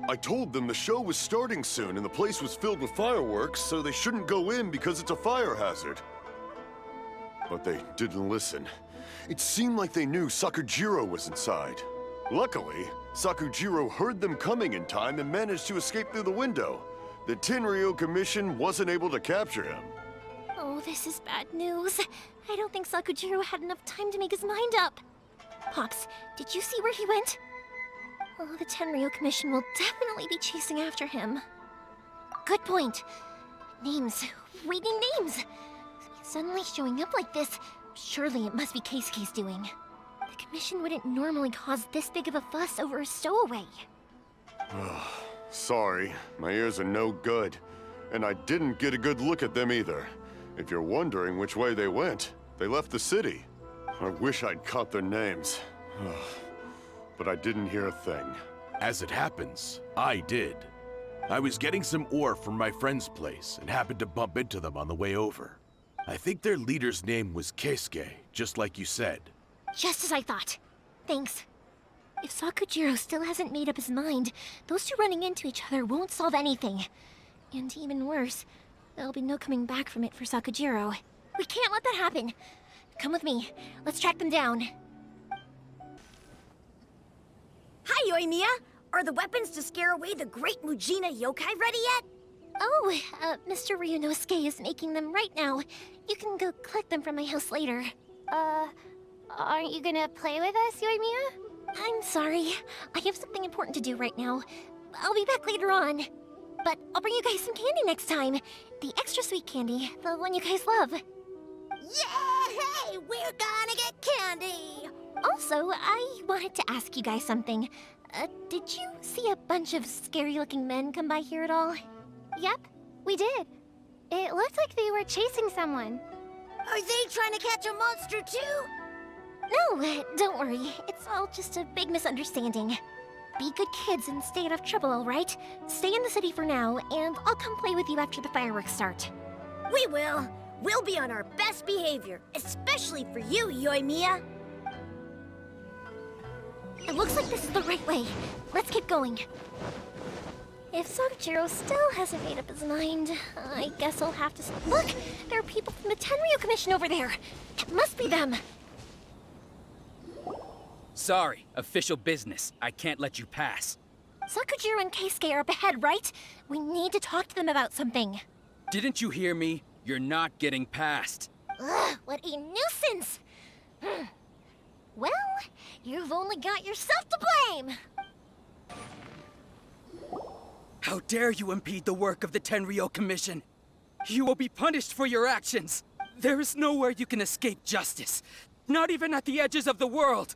I told them the show was starting soon and the place was filled with fireworks, so they shouldn't go in because it's a fire hazard. But they didn't listen. It seemed like they knew Sakujiro was inside. Luckily, Sakujiro heard them coming in time and managed to escape through the window. The Tenryou Commission wasn't able to capture him. Oh, this is bad news. I don't think Sakujiro had enough time to make his mind up. Pops, did you see where he went? Oh, the Tenryou Commission will definitely be chasing after him. Good point. Names. Reading names. Suddenly showing up like this, surely it must be Keisuke's doing. The Commission wouldn't normally cause this big of a fuss over a stowaway. Sorry, my ears are no good. And I didn't get a good look at them either. If you're wondering which way they went, they left the city. I wish I'd caught their names. But I didn't hear a thing. As it happens, I did. I was getting some ore from my friend's place and happened to bump into them on the way over. I think their leader's name was Keisuke, just like you said. Just as I thought. Thanks. If Sakujiro still hasn't made up his mind, those two running into each other won't solve anything. And even worse, there'll be no coming back from it for Sakujiro. We can't let that happen. Come with me. Let's track them down. Hi, Yoimiya! Are the weapons to scare away the great Mujina yokai ready yet? Oh, Mr. Ryunosuke is making them right now. You can go collect them from my house later. Aren't you gonna play with us, Yoimiya? I'm sorry. I have something important to do right now. I'll be back later on. But I'll bring you guys some candy next time. The extra sweet candy, the one you guys love. Yay! We're gonna get candy! Also, I wanted to ask you guys something. Did you see a bunch of scary-looking men come by here at all? Yep, we did. It looked like they were chasing someone. Are they trying to catch a monster too? No, don't worry. It's all just a big misunderstanding. Be good kids and stay out of trouble, all right? Stay in the city for now, and I'll come play with you after the fireworks start. We will. We'll be on our best behavior, especially for you, Yoimiya. It looks like this is the right way. Let's keep going. If Sakujiro still hasn't made up his mind, I guess I'll have to... Look! There are people from the Tenryou Commission over there! It must be them! Sorry, official business. I can't let you pass. Sakujiro and Keisuke are up ahead, right? We need to talk to them about something. Didn't you hear me? You're not getting past. Ugh, what a nuisance! Well, you've only got yourself to blame! How dare you impede the work of the Tenryou Commission? You will be punished for your actions. There is nowhere you can escape justice. Not even at the edges of the world.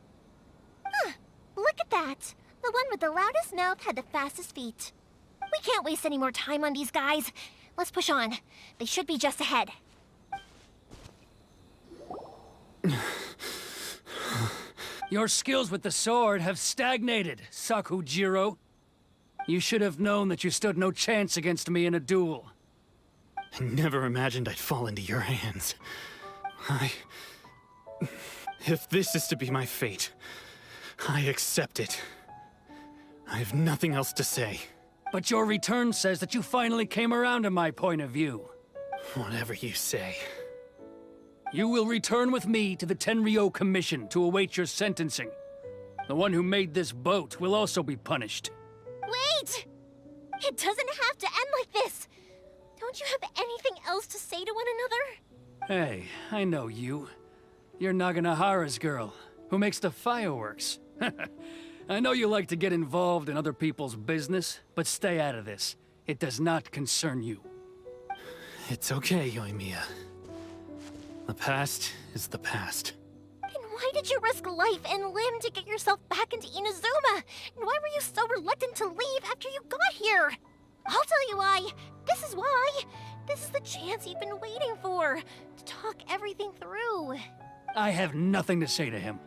Look at that. The one with the loudest mouth had the fastest feet. We can't waste any more time on these guys. Let's push on. They should be just ahead. Your skills with the sword have stagnated, Sakujiro. You should have known that you stood no chance against me in a duel. I never imagined I'd fall into your hands. If this is to be my fate, I accept it. I have nothing else to say. But your return says that you finally came around to my point of view. Whatever you say. You will return with me to the Tenryou Commission to await your sentencing. The one who made this boat will also be punished. Wait! It doesn't have to end like this! Don't you have anything else to say to one another? Hey, I know you. You're Naganahara's girl, who makes the fireworks. I know you like to get involved in other people's business, but stay out of this. It does not concern you. It's okay, Yoimiya. The past is the past. Then why did you risk life and limb to get yourself back into Inazuma? And why were you so reluctant to leave after you got here? I'll tell you why. This is why. This is the chance you've been waiting for, to talk everything through. I have nothing to say to him.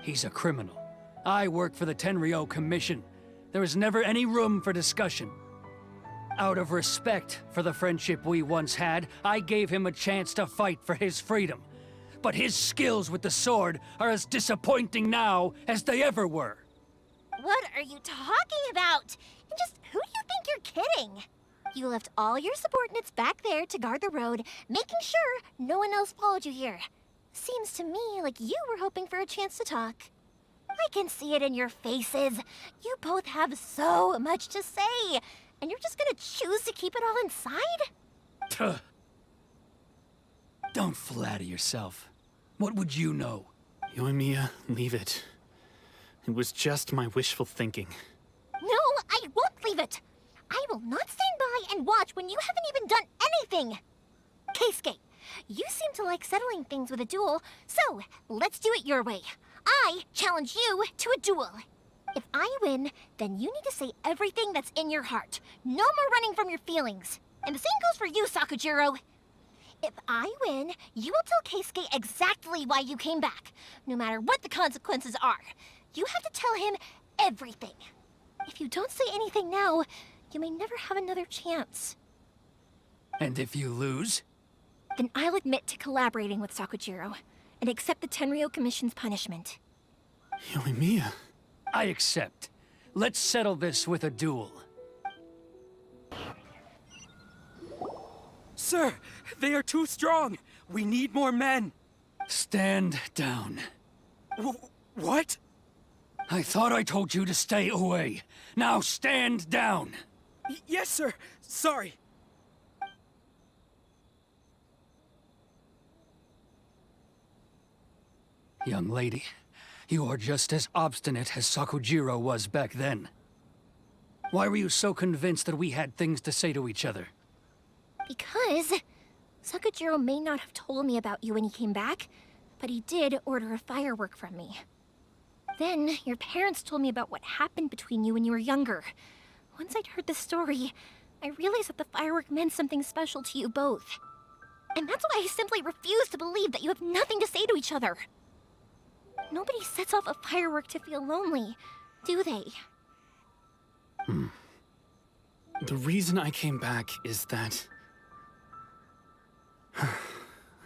He's a criminal. I work for the Tenryou Commission. There is never any room for discussion. Out of respect for the friendship we once had, I gave him a chance to fight for his freedom. But his skills with the sword are as disappointing now as they ever were. What are you talking about? And just who do you think you're kidding? You left all your subordinates back there to guard the road, making sure no one else followed you here. Seems to me like you were hoping for a chance to talk. I can see it in your faces. You both have so much to say, and you're just gonna choose to keep it all inside? Tuh. Don't flatter yourself. What would you know? Yoimiya, leave it. It was just my wishful thinking. No, I won't leave it. I will not stand by and watch when you haven't even done anything. Keisuke, you seem to like settling things with a duel, so let's do it your way. I challenge you to a duel. If I win, then you need to say everything that's in your heart. No more running from your feelings. And the same goes for you, Sakujiro. If I win, you will tell Keisuke exactly why you came back, no matter what the consequences are. You have to tell him everything. If you don't say anything now, you may never have another chance. And if you lose? Then I'll admit to collaborating with Sakujiro and accept the Tenryou Commission's punishment. Yoimiya. I accept. Let's settle this with a duel. Sir, they are too strong. We need more men. Stand down. What? I thought I told you to stay away. Now stand down. Yes, sir. Sorry. Young lady, you are just as obstinate as Sakujiro was back then. Why were you so convinced that we had things to say to each other? Because Sakujiro may not have told me about you when he came back, but he did order a firework from me. Then your parents told me about what happened between you when you were younger. Once I'd heard the story, I realized that the firework meant something special to you both. And that's why I simply refuse to believe that you have nothing to say to each other. Nobody sets off a firework to feel lonely, do they? The reason I came back is that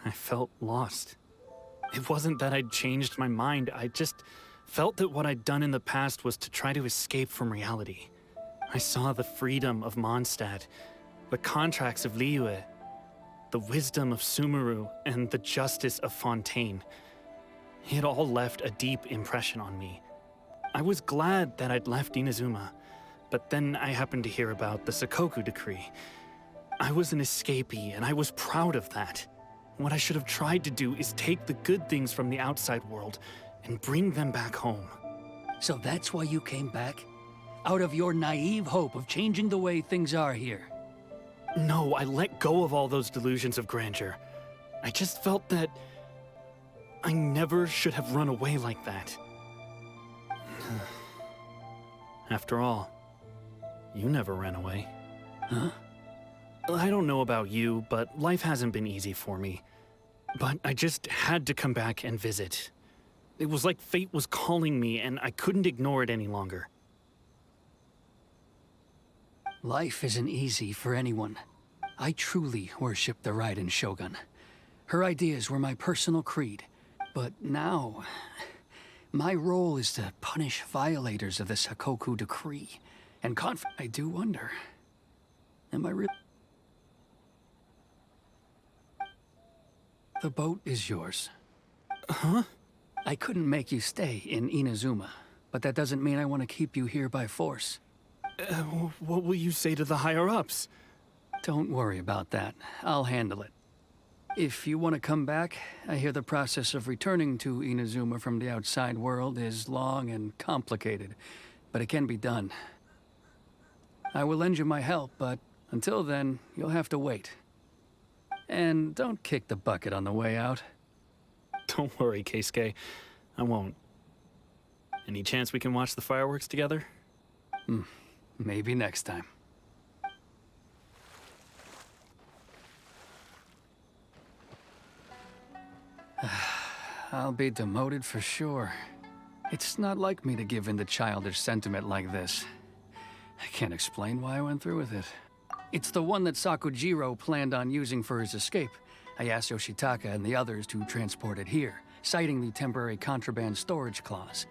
I felt lost. It wasn't that I'd changed my mind, I just felt that what I'd done in the past was to try to escape from reality. I saw the freedom of Mondstadt, the contracts of Liyue, the wisdom of Sumeru, and the justice of Fontaine. It all left a deep impression on me. I was glad that I'd left Inazuma, but then I happened to hear about the Sakoku decree. I was an escapee, and I was proud of that. What I should have tried to do is take the good things from the outside world and bring them back home. So that's why you came back? Out of your naive hope of changing the way things are here? No, I let go of all those delusions of grandeur. I just felt that I never should have run away like that. After all, you never ran away. Huh? I don't know about you, but life hasn't been easy for me. But I just had to come back and visit. It was like fate was calling me, and I couldn't ignore it any longer. Life isn't easy for anyone. I truly worship the Raiden Shogun. Her ideas were my personal creed. But now, my role is to punish violators of the Sakoku decree. And I do wonder, am I really... The boat is yours. Huh? I couldn't make you stay in Inazuma, but that doesn't mean I want to keep you here by force. What will you say to the higher-ups? Don't worry about that. I'll handle it. If you want to come back, I hear the process of returning to Inazuma from the outside world is long and complicated, but it can be done. I will lend you my help, but until then, you'll have to wait. And don't kick the bucket on the way out. Don't worry, Keisuke. I won't. Any chance we can watch the fireworks together? Maybe next time. I'll be demoted for sure. It's not like me to give in to childish sentiment like this. I can't explain why I went through with it. It's the one that Sakujiro planned on using for his escape. I asked Yoshitaka and the others to transport it here, citing the temporary contraband storage clause.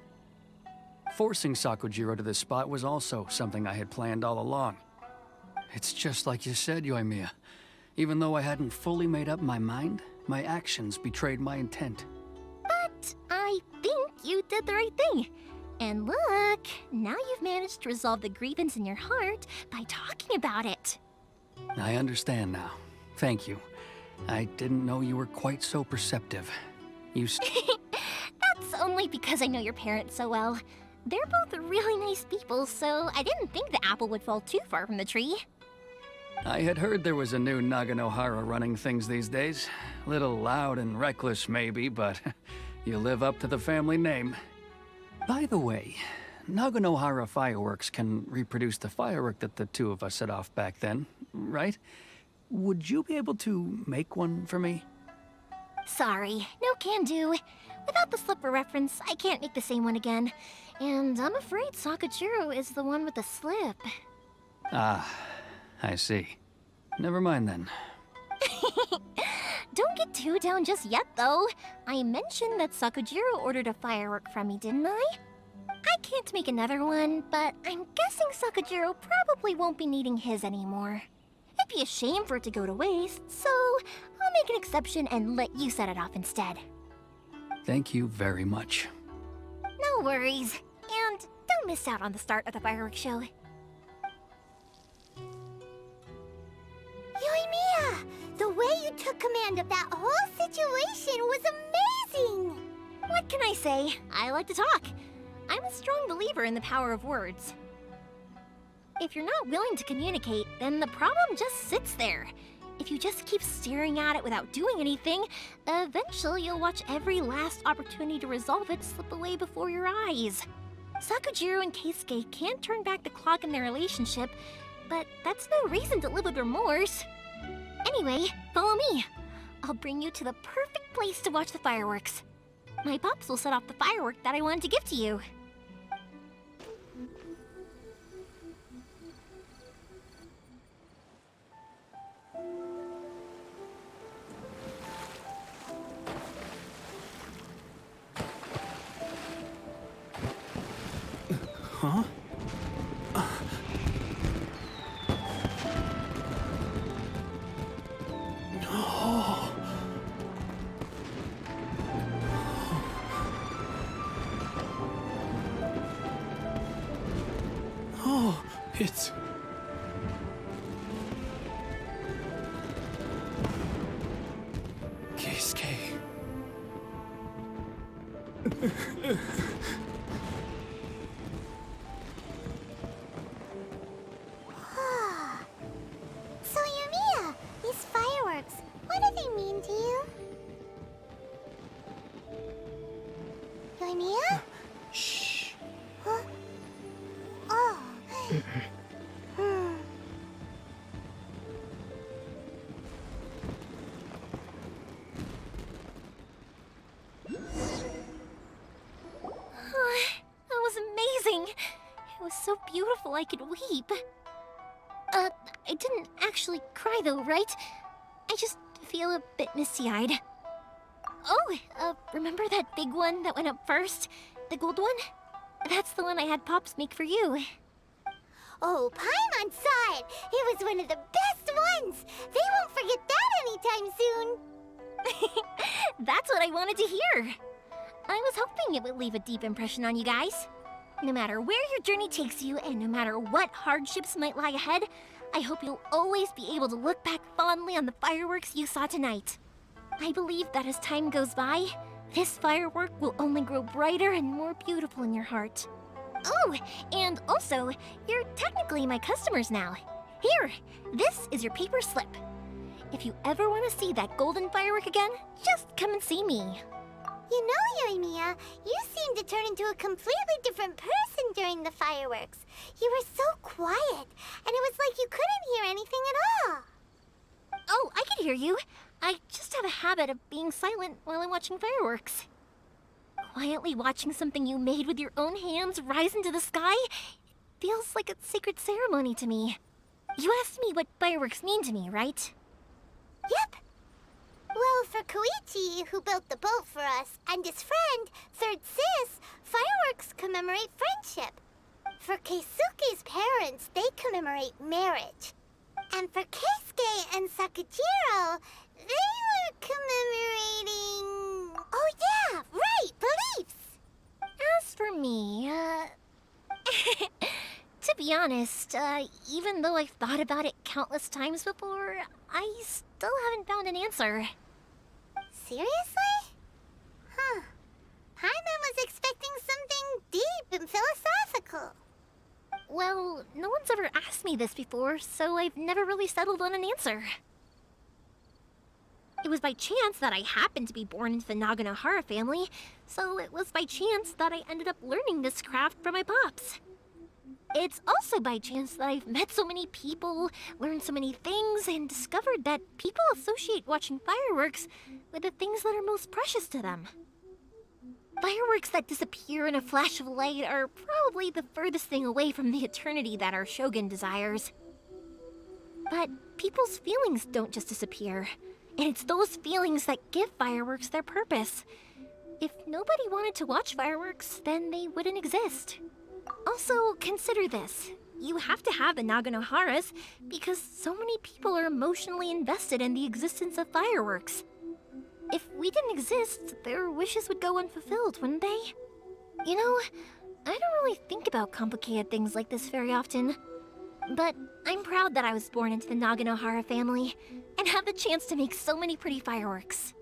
Forcing Sakujiro to this spot was also something I had planned all along. It's just like you said, Yoimiya. Even though I hadn't fully made up my mind, my actions betrayed my intent. But I think you did the right thing. And look, now you've managed to resolve the grievance in your heart by talking about it. I understand now. Thank you. I didn't know you were quite so perceptive. That's only because I know your parents so well. They're both really nice people, so I didn't think the apple would fall too far from the tree. I had heard there was a new Naganohara running things these days. Little loud and reckless, maybe, but you live up to the family name. By the way, Naganohara fireworks can reproduce the firework that the two of us set off back then, right? Would you be able to make one for me? Sorry, no can do. Without the slipper reference, I can't make the same one again. And I'm afraid Sakujiro is the one with the slip. Ah, I see. Never mind then. Don't get too down just yet, though. I mentioned that Sakujiro ordered a firework from me, didn't I? I can't make another one, but I'm guessing Sakujiro probably won't be needing his anymore. It'd be a shame for it to go to waste, so I'll make an exception and let you set it off instead. Thank you very much. No worries. And don't miss out on the start of the fireworks show. Yoimiya! The way you took command of that whole situation was amazing! What can I say? I like to talk. I'm a strong believer in the power of words. If you're not willing to communicate, then the problem just sits there. If you just keep staring at it without doing anything, eventually you'll watch every last opportunity to resolve it slip away before your eyes. Sakujiro and Keisuke can't turn back the clock in their relationship, but that's no reason to live with remorse. Anyway, follow me. I'll bring you to the perfect place to watch the fireworks. My pops will set off the firework that I wanted to give to you. Huh? Oh, it's... Keisuke. So, Yoimiya, these fireworks, what do they mean to you? Yoimiya? Shh. Huh? Oh. That was amazing. It was so beautiful I could weep. I didn't actually cry though, right? I just feel a bit misty-eyed. Oh, remember that big one that went up first? The gold one? That's the one I had Pops make for you. Oh, Paimon saw it! It was one of the best ones! They won't forget that anytime soon! That's what I wanted to hear. I was hoping it would leave a deep impression on you guys. No matter where your journey takes you, and no matter what hardships might lie ahead, I hope you'll always be able to look back fondly on the fireworks you saw tonight. I believe that as time goes by, this firework will only grow brighter and more beautiful in your heart. Oh, and also, you're technically my customers now. Here, this is your paper slip. If you ever want to see that golden firework again, just come and see me. You know, Yoimiya, you seemed to turn into a completely different person during the fireworks. You were so quiet, and it was like you couldn't hear anything at all. Oh, I can hear you. I just have a habit of being silent while I'm watching fireworks. Quietly watching something you made with your own hands rise into the sky feels like a sacred ceremony to me. You asked me what fireworks mean to me, right? Yep. Well, for Koichi, who built the boat for us, and his friend, Third Sis, fireworks commemorate friendship. For Keisuke's parents, they commemorate marriage. And for Keisuke and Sakajiro, they were commemorating... Oh yeah, right, beliefs! As for me, to be honest, even though I've thought about it countless times before, I still haven't found an answer. Seriously? Huh. Paimon was expecting something deep and philosophical. Well, no one's ever asked me this before, so I've never really settled on an answer. It was by chance that I happened to be born into the Naganohara family, so it was by chance that I ended up learning this craft from my pops. It's also by chance that I've met so many people, learned so many things, and discovered that people associate watching fireworks with the things that are most precious to them. Fireworks that disappear in a flash of light are probably the furthest thing away from the eternity that our shogun desires. But people's feelings don't just disappear, and it's those feelings that give fireworks their purpose. If nobody wanted to watch fireworks, then they wouldn't exist. Also, consider this. You have to have the Naganoharas because so many people are emotionally invested in the existence of fireworks. If we didn't exist, their wishes would go unfulfilled, wouldn't they? You know, I don't really think about complicated things like this very often. But I'm proud that I was born into the Naganohara family and have the chance to make so many pretty fireworks.